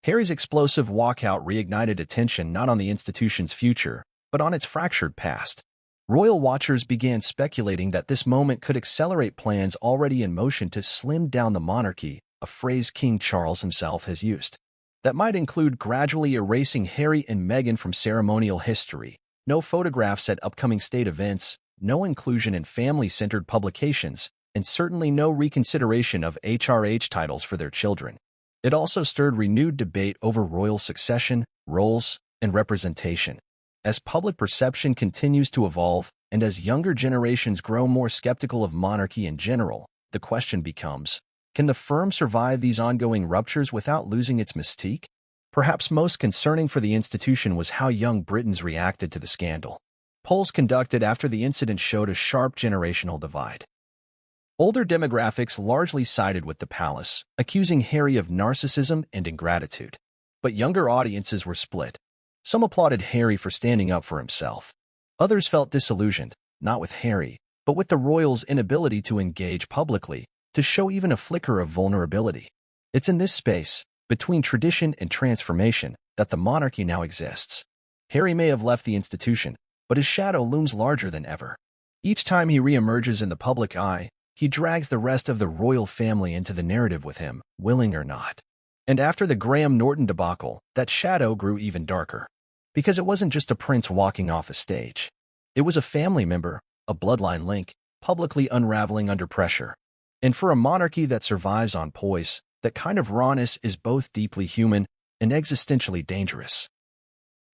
Harry's explosive walkout reignited attention not on the institution's future, but on its fractured past. Royal watchers began speculating that this moment could accelerate plans already in motion to slim down the monarchy, a phrase King Charles himself has used. That might include gradually erasing Harry and Meghan from ceremonial history, no photographs at upcoming state events, no inclusion in family-centered publications, and certainly no reconsideration of HRH titles for their children. It also stirred renewed debate over royal succession, roles, and representation. As public perception continues to evolve, and as younger generations grow more skeptical of monarchy in general, the question becomes, can the firm survive these ongoing ruptures without losing its mystique? Perhaps most concerning for the institution was how young Britons reacted to the scandal. Polls conducted after the incident showed a sharp generational divide. Older demographics largely sided with the palace, accusing Harry of narcissism and ingratitude. But younger audiences were split. Some applauded Harry for standing up for himself. Others felt disillusioned, not with Harry, but with the royals' inability to engage publicly, to show even a flicker of vulnerability. It's in this space, between tradition and transformation, that the monarchy now exists. Harry may have left the institution, but his shadow looms larger than ever. Each time he reemerges in the public eye, he drags the rest of the royal family into the narrative with him, willing or not. And after the Graham Norton debacle, that shadow grew even darker. Because it wasn't just a prince walking off a stage. It was a family member, a bloodline link, publicly unraveling under pressure. And for a monarchy that survives on poise, that kind of rawness is both deeply human and existentially dangerous.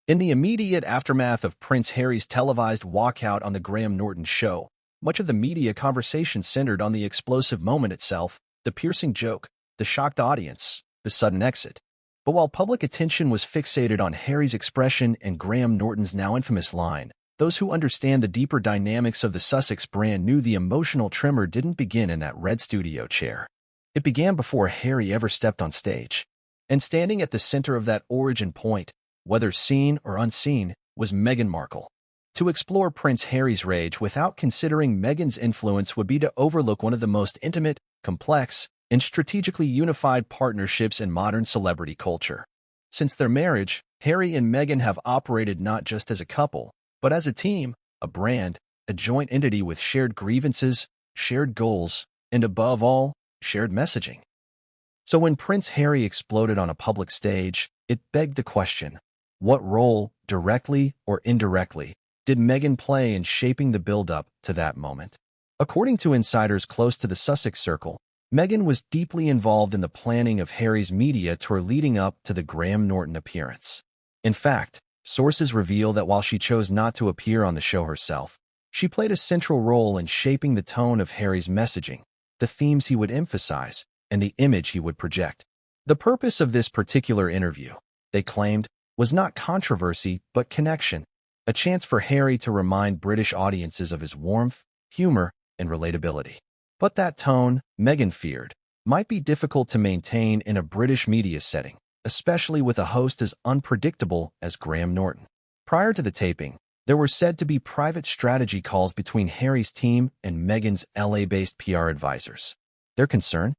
In the immediate aftermath of Prince Harry's televised walkout on the Graham Norton show, much of the media conversation centered on the explosive moment itself, the piercing joke, the shocked audience, the sudden exit. But while public attention was fixated on Harry's expression and Graham Norton's now infamous line, those who understand the deeper dynamics of the Sussex brand knew the emotional tremor didn't begin in that red studio chair. It began before Harry ever stepped on stage. And standing at the center of that origin point, whether seen or unseen, was Meghan Markle. To explore Prince Harry's rage without considering Meghan's influence would be to overlook one of the most intimate, complex, and strategically unified partnerships in modern celebrity culture. Since their marriage, Harry and Meghan have operated not just as a couple, but as a team, a brand, a joint entity with shared grievances, shared goals, and above all, shared messaging. So when Prince Harry exploded on a public stage, it begged the question, what role, directly or indirectly, did Meghan play in shaping the build-up to that moment? According to insiders close to the Sussex circle, Meghan was deeply involved in the planning of Harry's media tour leading up to the Graham Norton appearance. In fact, sources reveal that while she chose not to appear on the show herself, she played a central role in shaping the tone of Harry's messaging, the themes he would emphasize, and the image he would project. The purpose of this particular interview, they claimed, was not controversy but connection, a chance for Harry to remind British audiences of his warmth, humor, and relatability. But that tone, Meghan feared, might be difficult to maintain in a British media setting, especially with a host as unpredictable as Graham Norton. Prior to the taping, there were said to be private strategy calls between Harry's team and Meghan's LA-based PR advisors. Their concern?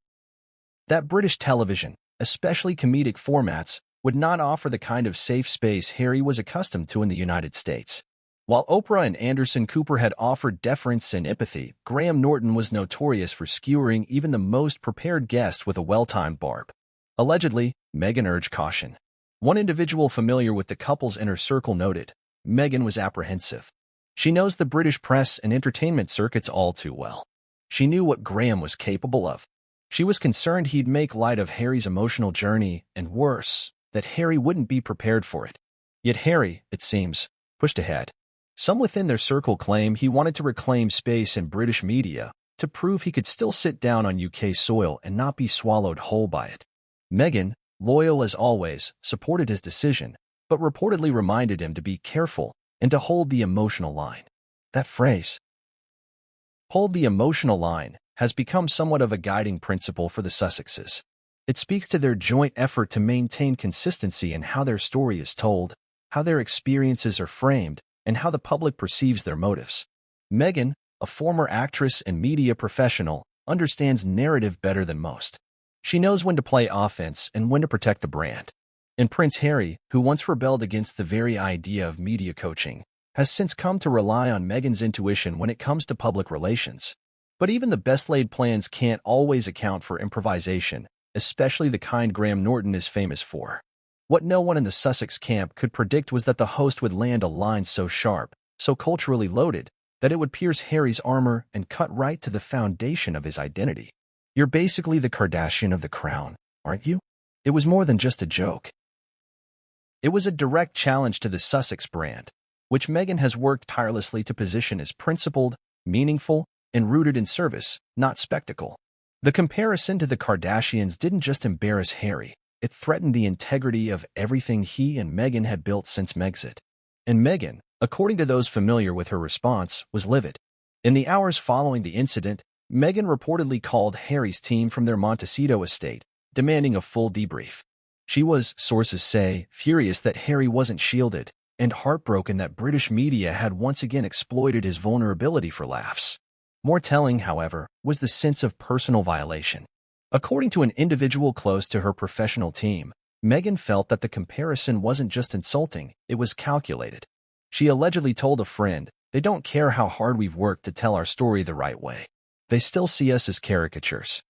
That British television, especially comedic formats, would not offer the kind of safe space Harry was accustomed to in the United States. While Oprah and Anderson Cooper had offered deference and empathy, Graham Norton was notorious for skewering even the most prepared guest with a well-timed barb. Allegedly, Meghan urged caution. One individual familiar with the couple's inner circle noted, Meghan was apprehensive. She knows the British press and entertainment circuits all too well. She knew what Graham was capable of. She was concerned he'd make light of Harry's emotional journey, and worse, that Harry wouldn't be prepared for it. Yet Harry, it seems, pushed ahead. Some within their circle claim he wanted to reclaim space in British media to prove he could still sit down on UK soil and not be swallowed whole by it. Meghan, loyal as always, supported his decision, but reportedly reminded him to be careful and to hold the emotional line. That phrase, hold the emotional line, has become somewhat of a guiding principle for the Sussexes. It speaks to their joint effort to maintain consistency in how their story is told, how their experiences are framed, and how the public perceives their motives. Meghan, a former actress and media professional, understands narrative better than most. She knows when to play offense and when to protect the brand. And Prince Harry, who once rebelled against the very idea of media coaching, has since come to rely on Meghan's intuition when it comes to public relations. But even the best-laid plans can't always account for improvisation, especially the kind Graham Norton is famous for. What no one in the Sussex camp could predict was that the host would land a line so sharp, so culturally loaded, that it would pierce Harry's armor and cut right to the foundation of his identity. You're basically the Kardashian of the crown, aren't you? It was more than just a joke. It was a direct challenge to the Sussex brand, which Meghan has worked tirelessly to position as principled, meaningful, and rooted in service, not spectacle. The comparison to the Kardashians didn't just embarrass Harry, it threatened the integrity of everything he and Meghan had built since Megxit. And Meghan, according to those familiar with her response, was livid. In the hours following the incident, Meghan reportedly called Harry's team from their Montecito estate, demanding a full debrief. She was, sources say, furious that Harry wasn't shielded, and heartbroken that British media had once again exploited his vulnerability for laughs. More telling, however, was the sense of personal violation. According to an individual close to her professional team, Meghan felt that the comparison wasn't just insulting, it was calculated. She allegedly told a friend, "They don't care how hard we've worked to tell our story the right way. They still see us as caricatures."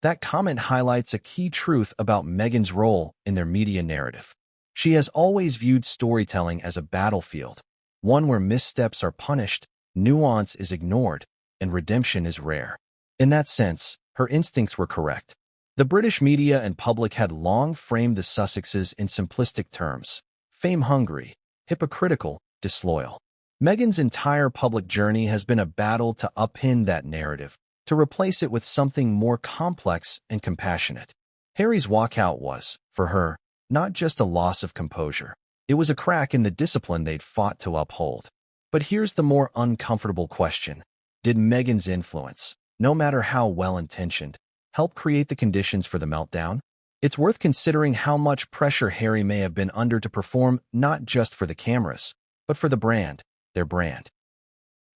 That comment highlights a key truth about Meghan's role in their media narrative. She has always viewed storytelling as a battlefield, one where missteps are punished, nuance is ignored, and redemption is rare. In that sense, her instincts were correct. The British media and public had long framed the Sussexes in simplistic terms: fame-hungry, hypocritical, disloyal. Meghan's entire public journey has been a battle to upend that narrative, to replace it with something more complex and compassionate. Harry's walkout was, for her, not just a loss of composure. It was a crack in the discipline they'd fought to uphold. But here's the more uncomfortable question. Did Meghan's influence, no matter how well-intentioned, help create the conditions for the meltdown? It's worth considering how much pressure Harry may have been under to perform not just for the cameras, but for the brand, their brand.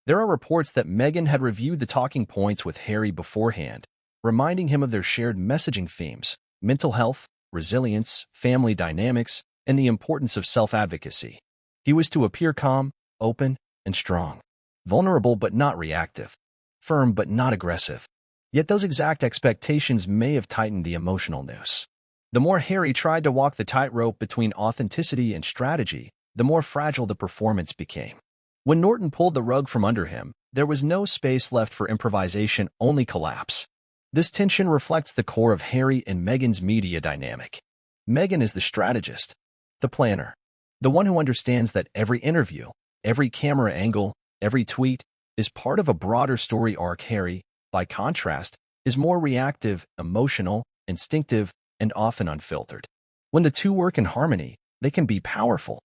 There are reports that Meghan had reviewed the talking points with Harry beforehand, reminding him of their shared messaging themes: mental health, resilience, family dynamics, and the importance of self-advocacy. He was to appear calm, open, and strong, vulnerable but not reactive, firm but not aggressive. Yet those exact expectations may have tightened the emotional noose. The more Harry tried to walk the tightrope between authenticity and strategy, the more fragile the performance became. When Norton pulled the rug from under him, there was no space left for improvisation, only collapse. This tension reflects the core of Harry and Meghan's media dynamic. Meghan is the strategist, the planner, the one who understands that every interview, every camera angle, every tweet is part of a broader story arc. Harry, by contrast, is more reactive, emotional, instinctive, and often unfiltered. When the two work in harmony, they can be powerful.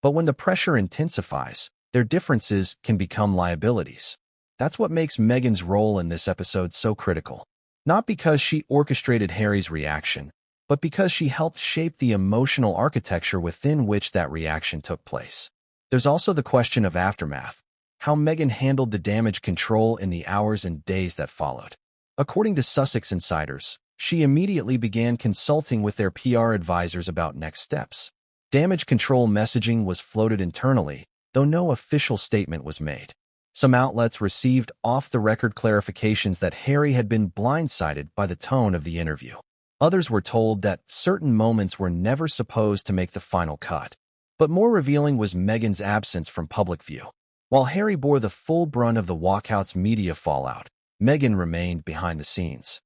But when the pressure intensifies, their differences can become liabilities. That's what makes Meghan's role in this episode so critical. Not because she orchestrated Harry's reaction, but because she helped shape the emotional architecture within which that reaction took place. There's also the question of aftermath, how Meghan handled the damage control in the hours and days that followed. According to Sussex insiders, she immediately began consulting with their PR advisors about next steps. Damage control messaging was floated internally, though no official statement was made. Some outlets received off-the-record clarifications that Harry had been blindsided by the tone of the interview. Others were told that certain moments were never supposed to make the final cut. But more revealing was Meghan's absence from public view. While Harry bore the full brunt of the walkout's media fallout, Meghan remained behind the scenes,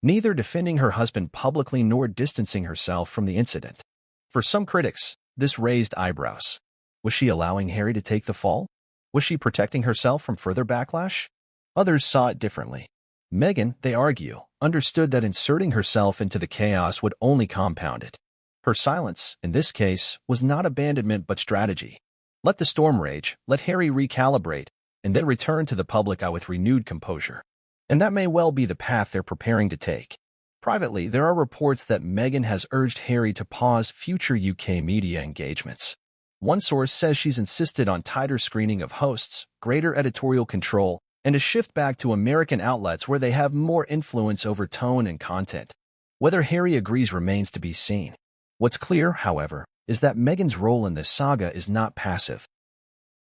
neither defending her husband publicly nor distancing herself from the incident. For some critics, this raised eyebrows. Was she allowing Harry to take the fall? Was she protecting herself from further backlash? Others saw it differently. Meghan, they argue, understood that inserting herself into the chaos would only compound it. Her silence, in this case, was not abandonment but strategy. Let the storm rage, let Harry recalibrate, and then return to the public eye with renewed composure. And that may well be the path they're preparing to take. Privately, there are reports that Meghan has urged Harry to pause future UK media engagements. One source says she's insisted on tighter screening of hosts, greater editorial control, and a shift back to American outlets where they have more influence over tone and content. Whether Harry agrees remains to be seen. What's clear, however, is that Meghan's role in this saga is not passive.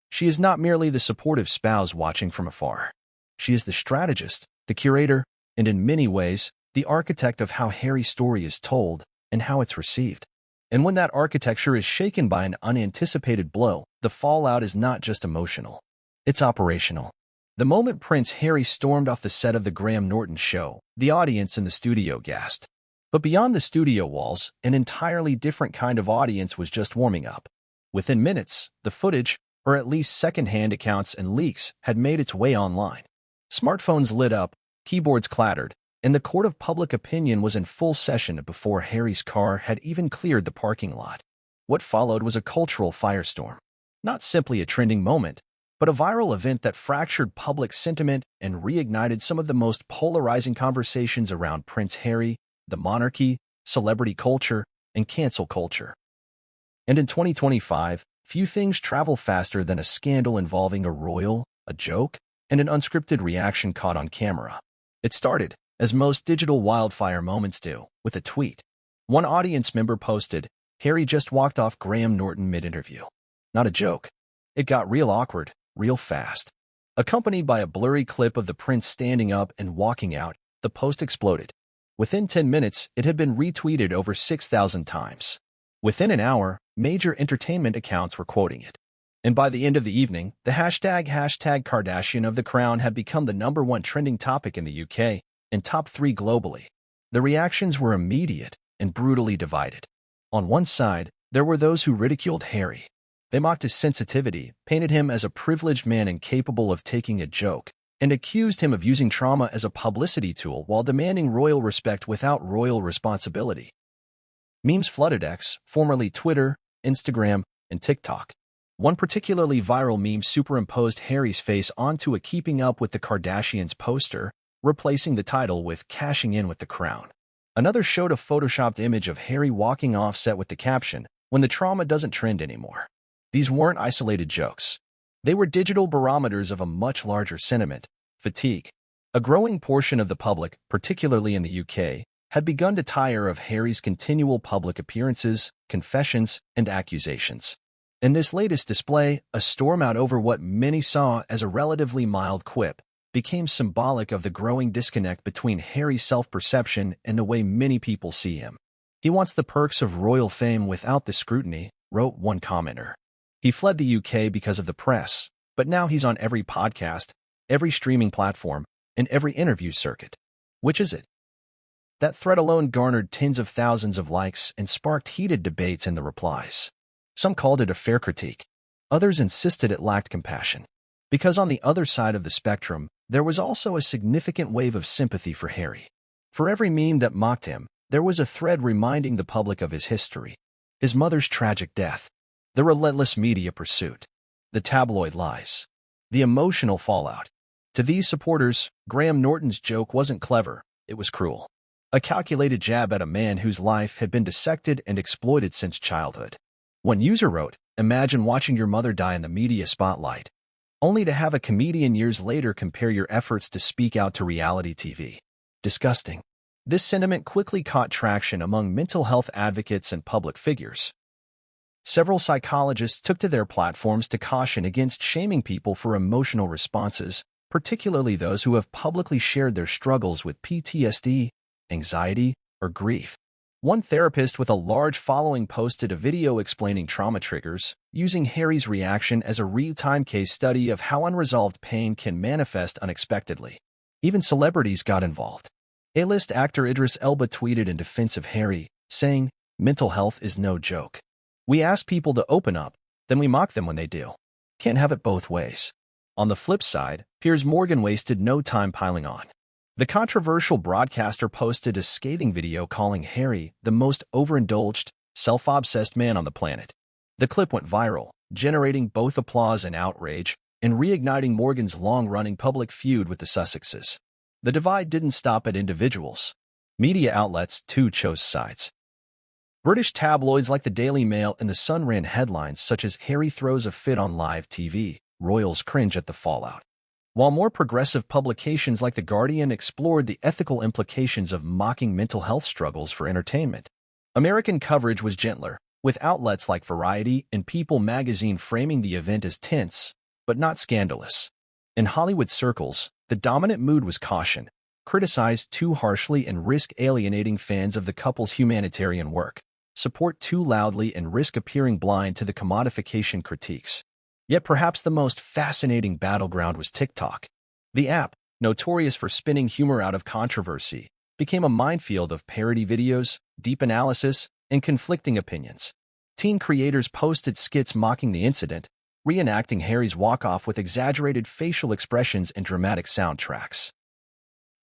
She is not merely the supportive spouse watching from afar. She is the strategist, the curator, and in many ways, the architect of how Harry's story is told and how it's received. And when that architecture is shaken by an unanticipated blow, the fallout is not just emotional. It's operational. The moment Prince Harry stormed off the set of the Graham Norton show, the audience in the studio gasped. But beyond the studio walls, an entirely different kind of audience was just warming up. Within minutes, the footage, or at least second-hand accounts and leaks, had made its way online. Smartphones lit up, Keyboards clattered, and the court of public opinion was in full session before Harry's car had even cleared the parking lot. What followed was a cultural firestorm. Not simply a trending moment, but a viral event that fractured public sentiment and reignited some of the most polarizing conversations around Prince Harry, the monarchy, celebrity culture, and cancel culture. And in 2025, few things travel faster than a scandal involving a royal, a joke, and an unscripted reaction caught on camera. It started, as most digital wildfire moments do, with a tweet. One audience member posted, "Harry just walked off Graham Norton mid-interview." Not a joke. It got real awkward, real fast. Accompanied by a blurry clip of the prince standing up and walking out, the post exploded. Within 10 minutes, it had been retweeted over 6,000 times. Within an hour, major entertainment accounts were quoting it. And by the end of the evening, the hashtag Kardashian of the Crown had become the #1 trending topic in the UK and top 3 globally. The reactions were immediate and brutally divided. On one side, there were those who ridiculed Harry. They mocked his sensitivity, painted him as a privileged man incapable of taking a joke, and accused him of using trauma as a publicity tool while demanding royal respect without royal responsibility. Memes flooded X, formerly Twitter, Instagram, and TikTok. One particularly viral meme superimposed Harry's face onto a Keeping Up with the Kardashians poster, replacing the title with "Cashing in with the Crown." Another showed a photoshopped image of Harry walking off set with the caption, "When the trauma doesn't trend anymore." These weren't isolated jokes. They were digital barometers of a much larger sentiment, fatigue. A growing portion of the public, particularly in the UK, had begun to tire of Harry's continual public appearances, confessions, and accusations. In this latest display, a storm out over what many saw as a relatively mild quip became symbolic of the growing disconnect between Harry's self-perception and the way many people see him. "He wants the perks of royal fame without the scrutiny," wrote one commenter. "He fled the UK because of the press, but now he's on every podcast, every streaming platform, and every interview circuit. Which is it?" That thread alone garnered tens of thousands of likes and sparked heated debates in the replies. Some called it a fair critique. Others insisted it lacked compassion. Because on the other side of the spectrum, there was also a significant wave of sympathy for Harry. For every meme that mocked him, there was a thread reminding the public of his history. His mother's tragic death, the relentless media pursuit, the tabloid lies, the emotional fallout. To these supporters, Graham Norton's joke wasn't clever, it was cruel. A calculated jab at a man whose life had been dissected and exploited since childhood. One user wrote, "Imagine watching your mother die in the media spotlight, only to have a comedian years later compare your efforts to speak out to reality TV. Disgusting." This sentiment quickly caught traction among mental health advocates and public figures. Several psychologists took to their platforms to caution against shaming people for emotional responses, particularly those who have publicly shared their struggles with PTSD, anxiety, or grief. One therapist with a large following posted a video explaining trauma triggers, using Harry's reaction as a real-time case study of how unresolved pain can manifest unexpectedly. Even celebrities got involved. A-list actor Idris Elba tweeted in defense of Harry, saying, "Mental health is no joke. We ask people to open up, then we mock them when they do. Can't have it both ways." On the flip side, Piers Morgan wasted no time piling on. The controversial broadcaster posted a scathing video calling Harry the most overindulged, self-obsessed man on the planet. The clip went viral, generating both applause and outrage, and reigniting Morgan's long-running public feud with the Sussexes. The divide didn't stop at individuals. Media outlets, too, chose sides. British tabloids like the Daily Mail and The Sun ran headlines such as "Harry throws a fit on live TV, royals cringe at the fallout." While more progressive publications like The Guardian explored the ethical implications of mocking mental health struggles for entertainment. American coverage was gentler, with outlets like Variety and People magazine framing the event as tense, but not scandalous. In Hollywood circles, the dominant mood was caution, criticize too harshly and risk alienating fans of the couple's humanitarian work, support too loudly and risk appearing blind to the commodification critiques. Yet perhaps the most fascinating battleground was TikTok. The app, notorious for spinning humor out of controversy, became a minefield of parody videos, deep analysis, and conflicting opinions. Teen creators posted skits mocking the incident, reenacting Harry's walk-off with exaggerated facial expressions and dramatic soundtracks.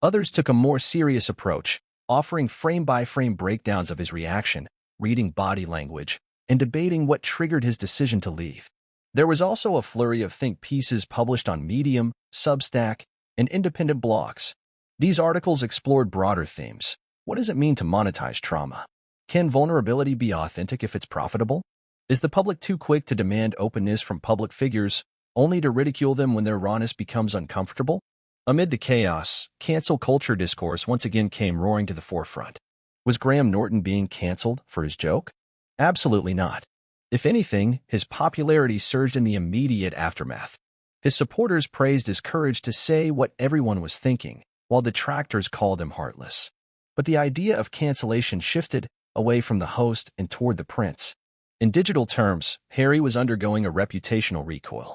Others took a more serious approach, offering frame-by-frame breakdowns of his reaction, reading body language, and debating what triggered his decision to leave. There was also a flurry of think pieces published on Medium, Substack, and independent blogs. These articles explored broader themes. What does it mean to monetize trauma? Can vulnerability be authentic if it's profitable? Is the public too quick to demand openness from public figures, only to ridicule them when their rawness becomes uncomfortable? Amid the chaos, cancel culture discourse once again came roaring to the forefront. Was Graham Norton being canceled for his joke? Absolutely not. If anything, his popularity surged in the immediate aftermath. His supporters praised his courage to say what everyone was thinking, while detractors called him heartless. But the idea of cancellation shifted away from the host and toward the prince. In digital terms, Harry was undergoing a reputational recoil.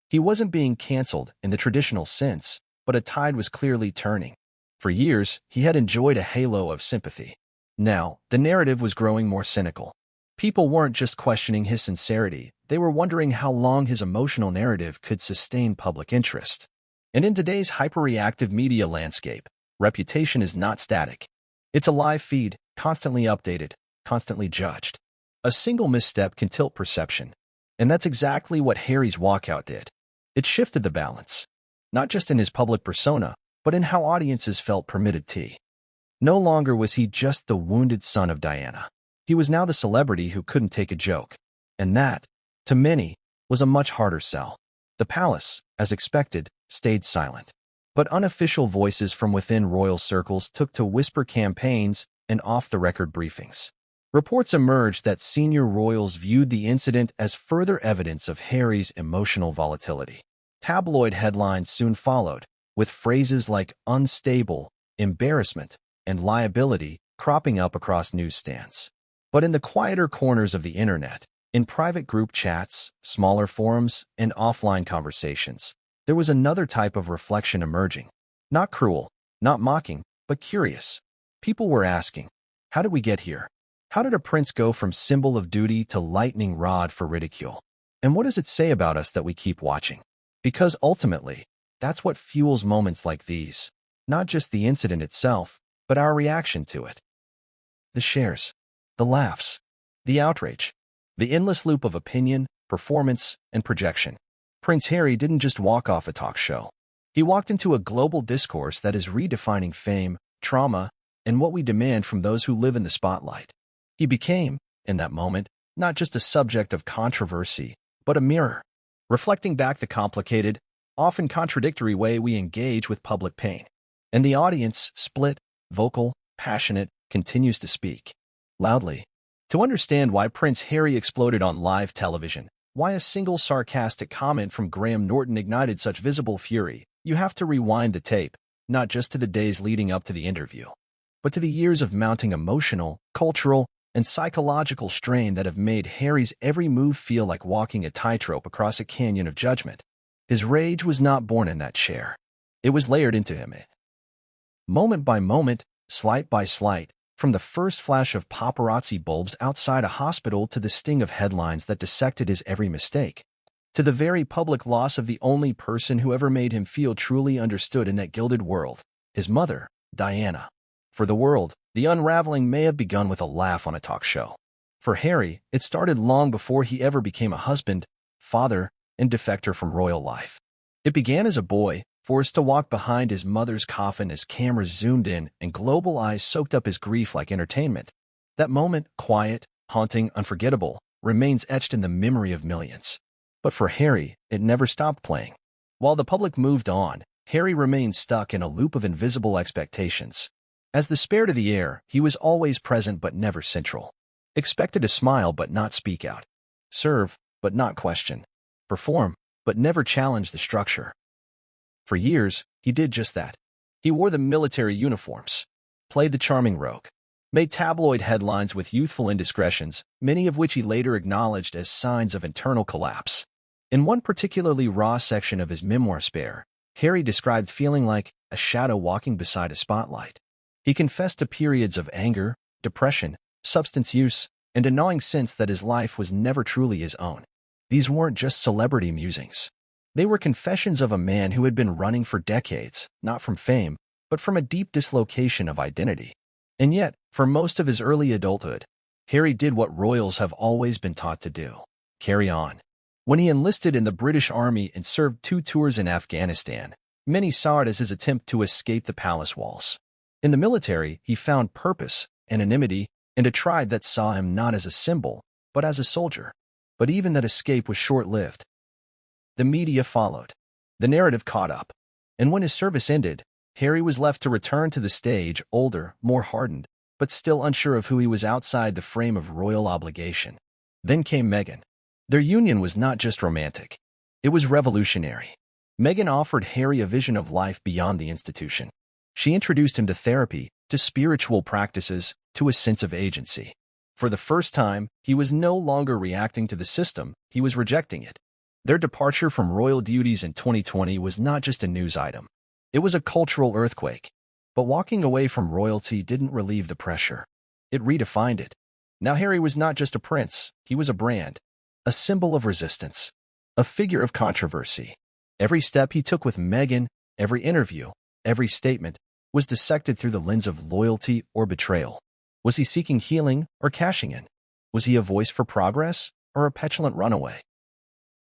He wasn't being canceled in the traditional sense, but a tide was clearly turning. For years, he had enjoyed a halo of sympathy. Now, the narrative was growing more cynical. People weren't just questioning his sincerity, they were wondering how long his emotional narrative could sustain public interest. And in today's hyperreactive media landscape, reputation is not static. It's a live feed, constantly updated, constantly judged. A single misstep can tilt perception. And that's exactly what Harry's walkout did. It shifted the balance, not just in his public persona, but in how audiences felt permitted to. No longer was he just the wounded son of Diana. He was now the celebrity who couldn't take a joke. And that, to many, was a much harder sell. The palace, as expected, stayed silent. But unofficial voices from within royal circles took to whisper campaigns and off-the-record briefings. Reports emerged that senior royals viewed the incident as further evidence of Harry's emotional volatility. Tabloid headlines soon followed, with phrases like unstable, embarrassment, and liability cropping up across newsstands. But in the quieter corners of the internet, in private group chats, smaller forums, and offline conversations, there was another type of reflection emerging. Not cruel, not mocking, but curious. People were asking, how did we get here? How did a prince go from symbol of duty to lightning rod for ridicule? And what does it say about us that we keep watching? Because ultimately, that's what fuels moments like these. Not just the incident itself, but our reaction to it. The shares, the laughs, the outrage, the endless loop of opinion, performance, and projection. Prince Harry didn't just walk off a talk show. He walked into a global discourse that is redefining fame, trauma, and what we demand from those who live in the spotlight. He became, in that moment, not just a subject of controversy, but a mirror, reflecting back the complicated, often contradictory way we engage with public pain. And the audience, split, vocal, passionate, continues to speak loudly. To understand why Prince Harry exploded on live television, why a single sarcastic comment from Graham Norton ignited such visible fury, you have to rewind the tape, not just to the days leading up to the interview, but to the years of mounting emotional, cultural, and psychological strain that have made Harry's every move feel like walking a tightrope across a canyon of judgment. His rage was not born in that chair. It was layered into him. Moment by moment, slight by slight, from the first flash of paparazzi bulbs outside a hospital to the sting of headlines that dissected his every mistake, to the very public loss of the only person who ever made him feel truly understood in that gilded world, his mother, Diana. For the world, the unraveling may have begun with a laugh on a talk show. For Harry, it started long before he ever became a husband, father, and defector from royal life. It began as a boy, forced to walk behind his mother's coffin as cameras zoomed in and global eyes soaked up his grief like entertainment. That moment, quiet, haunting, unforgettable, remains etched in the memory of millions. But for Harry, it never stopped playing. While the public moved on, Harry remained stuck in a loop of invisible expectations. As the spare to the heir, he was always present but never central. Expected to smile but not speak out. Serve, but not question. Perform, but never challenge the structure. For years, he did just that. He wore the military uniforms, played the charming rogue, made tabloid headlines with youthful indiscretions, many of which he later acknowledged as signs of internal collapse. In one particularly raw section of his memoir Spare, Harry described feeling like a shadow walking beside a spotlight. He confessed to periods of anger, depression, substance use, and a gnawing sense that his life was never truly his own. These weren't just celebrity musings. They were confessions of a man who had been running for decades, not from fame, but from a deep dislocation of identity. And yet, for most of his early adulthood, Harry did what royals have always been taught to do: carry on. When he enlisted in the British Army and served 2 tours in Afghanistan, many saw it as his attempt to escape the palace walls. In the military, he found purpose, anonymity, and a tribe that saw him not as a symbol, but as a soldier. But even that escape was short-lived. The media followed. The narrative caught up. And when his service ended, Harry was left to return to the stage, older, more hardened, but still unsure of who he was outside the frame of royal obligation. Then came Meghan. Their union was not just romantic. It was revolutionary. Meghan offered Harry a vision of life beyond the institution. She introduced him to therapy, to spiritual practices, to a sense of agency. For the first time, he was no longer reacting to the system, he was rejecting it. Their departure from royal duties in 2020 was not just a news item. It was a cultural earthquake. But walking away from royalty didn't relieve the pressure. It redefined it. Now Harry was not just a prince, he was a brand, a symbol of resistance, a figure of controversy. Every step he took with Meghan, every interview, every statement, was dissected through the lens of loyalty or betrayal. Was he seeking healing or cashing in? Was he a voice for progress or a petulant runaway?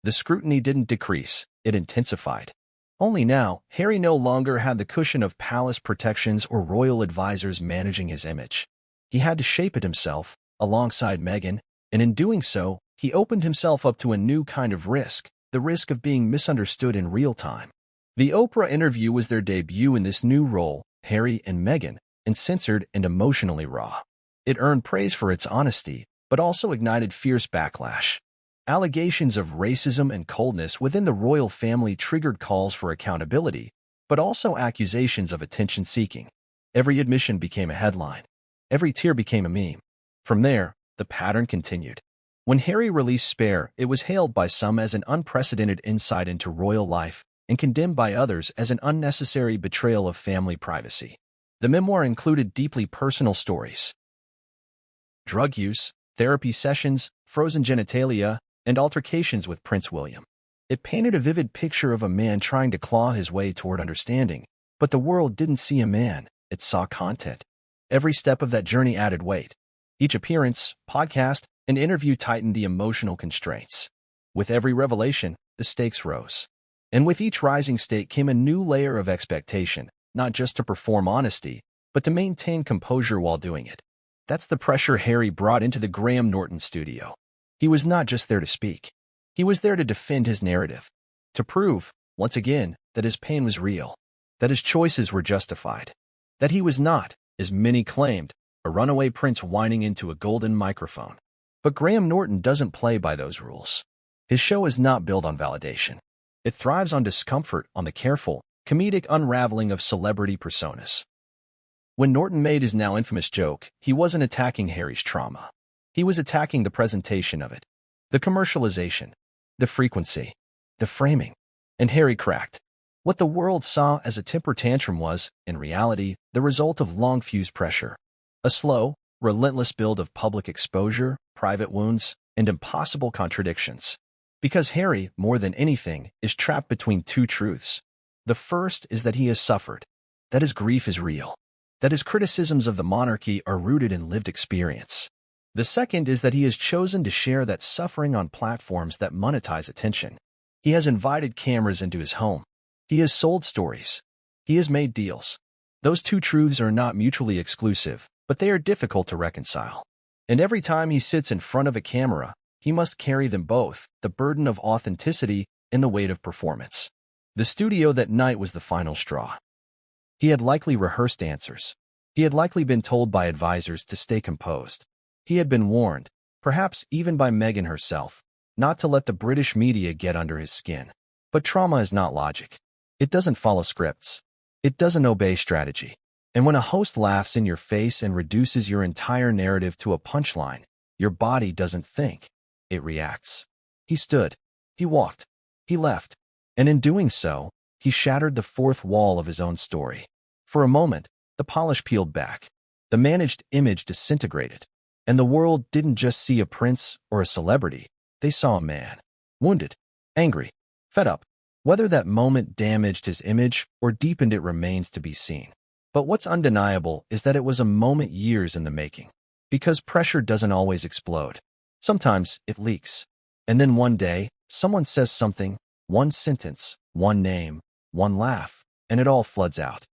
The scrutiny didn't decrease, it intensified. Only now, Harry no longer had the cushion of palace protections or royal advisors managing his image. He had to shape it himself, alongside Meghan, and in doing so, he opened himself up to a new kind of risk, the risk of being misunderstood in real time. The Oprah interview was their debut in this new role, Harry and Meghan, uncensored and emotionally raw. It earned praise for its honesty, but also ignited fierce backlash. Allegations of racism and coldness within the royal family triggered calls for accountability, but also accusations of attention-seeking. Every admission became a headline. Every tear became a meme. From there, the pattern continued. When Harry released Spare, it was hailed by some as an unprecedented insight into royal life and condemned by others as an unnecessary betrayal of family privacy. The memoir included deeply personal stories: drug use, therapy sessions, frozen genitalia, and altercations with Prince William. It painted a vivid picture of a man trying to claw his way toward understanding, but the world didn't see a man, it saw content. Every step of that journey added weight. Each appearance, podcast, and interview tightened the emotional constraints. With every revelation, the stakes rose. And with each rising stake came a new layer of expectation, not just to perform honesty, but to maintain composure while doing it. That's the pressure Harry brought into the Graham Norton studio. He was not just there to speak. He was there to defend his narrative, to prove, once again, that his pain was real, that his choices were justified, that he was not, as many claimed, a runaway prince whining into a golden microphone. But Graham Norton doesn't play by those rules. His show is not built on validation. It thrives on discomfort, on the careful, comedic unraveling of celebrity personas. When Norton made his now infamous joke, he wasn't attacking Harry's trauma. He was attacking the presentation of it, the commercialization, the frequency, the framing. And Harry cracked. What the world saw as a temper tantrum was, in reality, the result of long-fused pressure. A slow, relentless build of public exposure, private wounds, and impossible contradictions. Because Harry, more than anything, is trapped between two truths. The first is that he has suffered, that his grief is real, that his criticisms of the monarchy are rooted in lived experience. The second is that he has chosen to share that suffering on platforms that monetize attention. He has invited cameras into his home. He has sold stories. He has made deals. Those two truths are not mutually exclusive, but they are difficult to reconcile. And every time he sits in front of a camera, he must carry them both, the burden of authenticity and the weight of performance. The studio that night was the final straw. He had likely rehearsed answers. He had likely been told by advisors to stay composed. He had been warned, perhaps even by Meghan herself, not to let the British media get under his skin. But trauma is not logic. It doesn't follow scripts. It doesn't obey strategy. And when a host laughs in your face and reduces your entire narrative to a punchline, your body doesn't think. It reacts. He stood. He walked. He left. And in doing so, he shattered the fourth wall of his own story. For a moment, the polish peeled back. The managed image disintegrated. And the world didn't just see a prince or a celebrity. They saw a man. Wounded, angry, fed up. Whether that moment damaged his image or deepened it remains to be seen. But what's undeniable is that it was a moment years in the making. Because pressure doesn't always explode. Sometimes it leaks. And then one day, someone says something, one sentence, one name, one laugh, and it all floods out.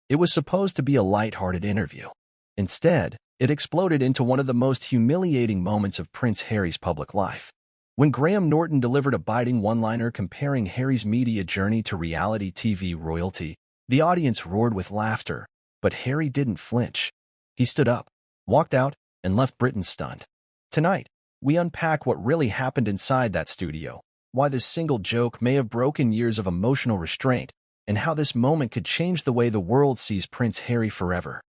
It was supposed to be a light-hearted interview. Instead, it exploded into one of the most humiliating moments of Prince Harry's public life. When Graham Norton delivered a biting one-liner comparing Harry's media journey to reality TV royalty, the audience roared with laughter, but Harry didn't flinch. He stood up, walked out, and left Britain stunned. Tonight, we unpack what really happened inside that studio, why this single joke may have broken years of emotional restraint, and how this moment could change the way the world sees Prince Harry forever.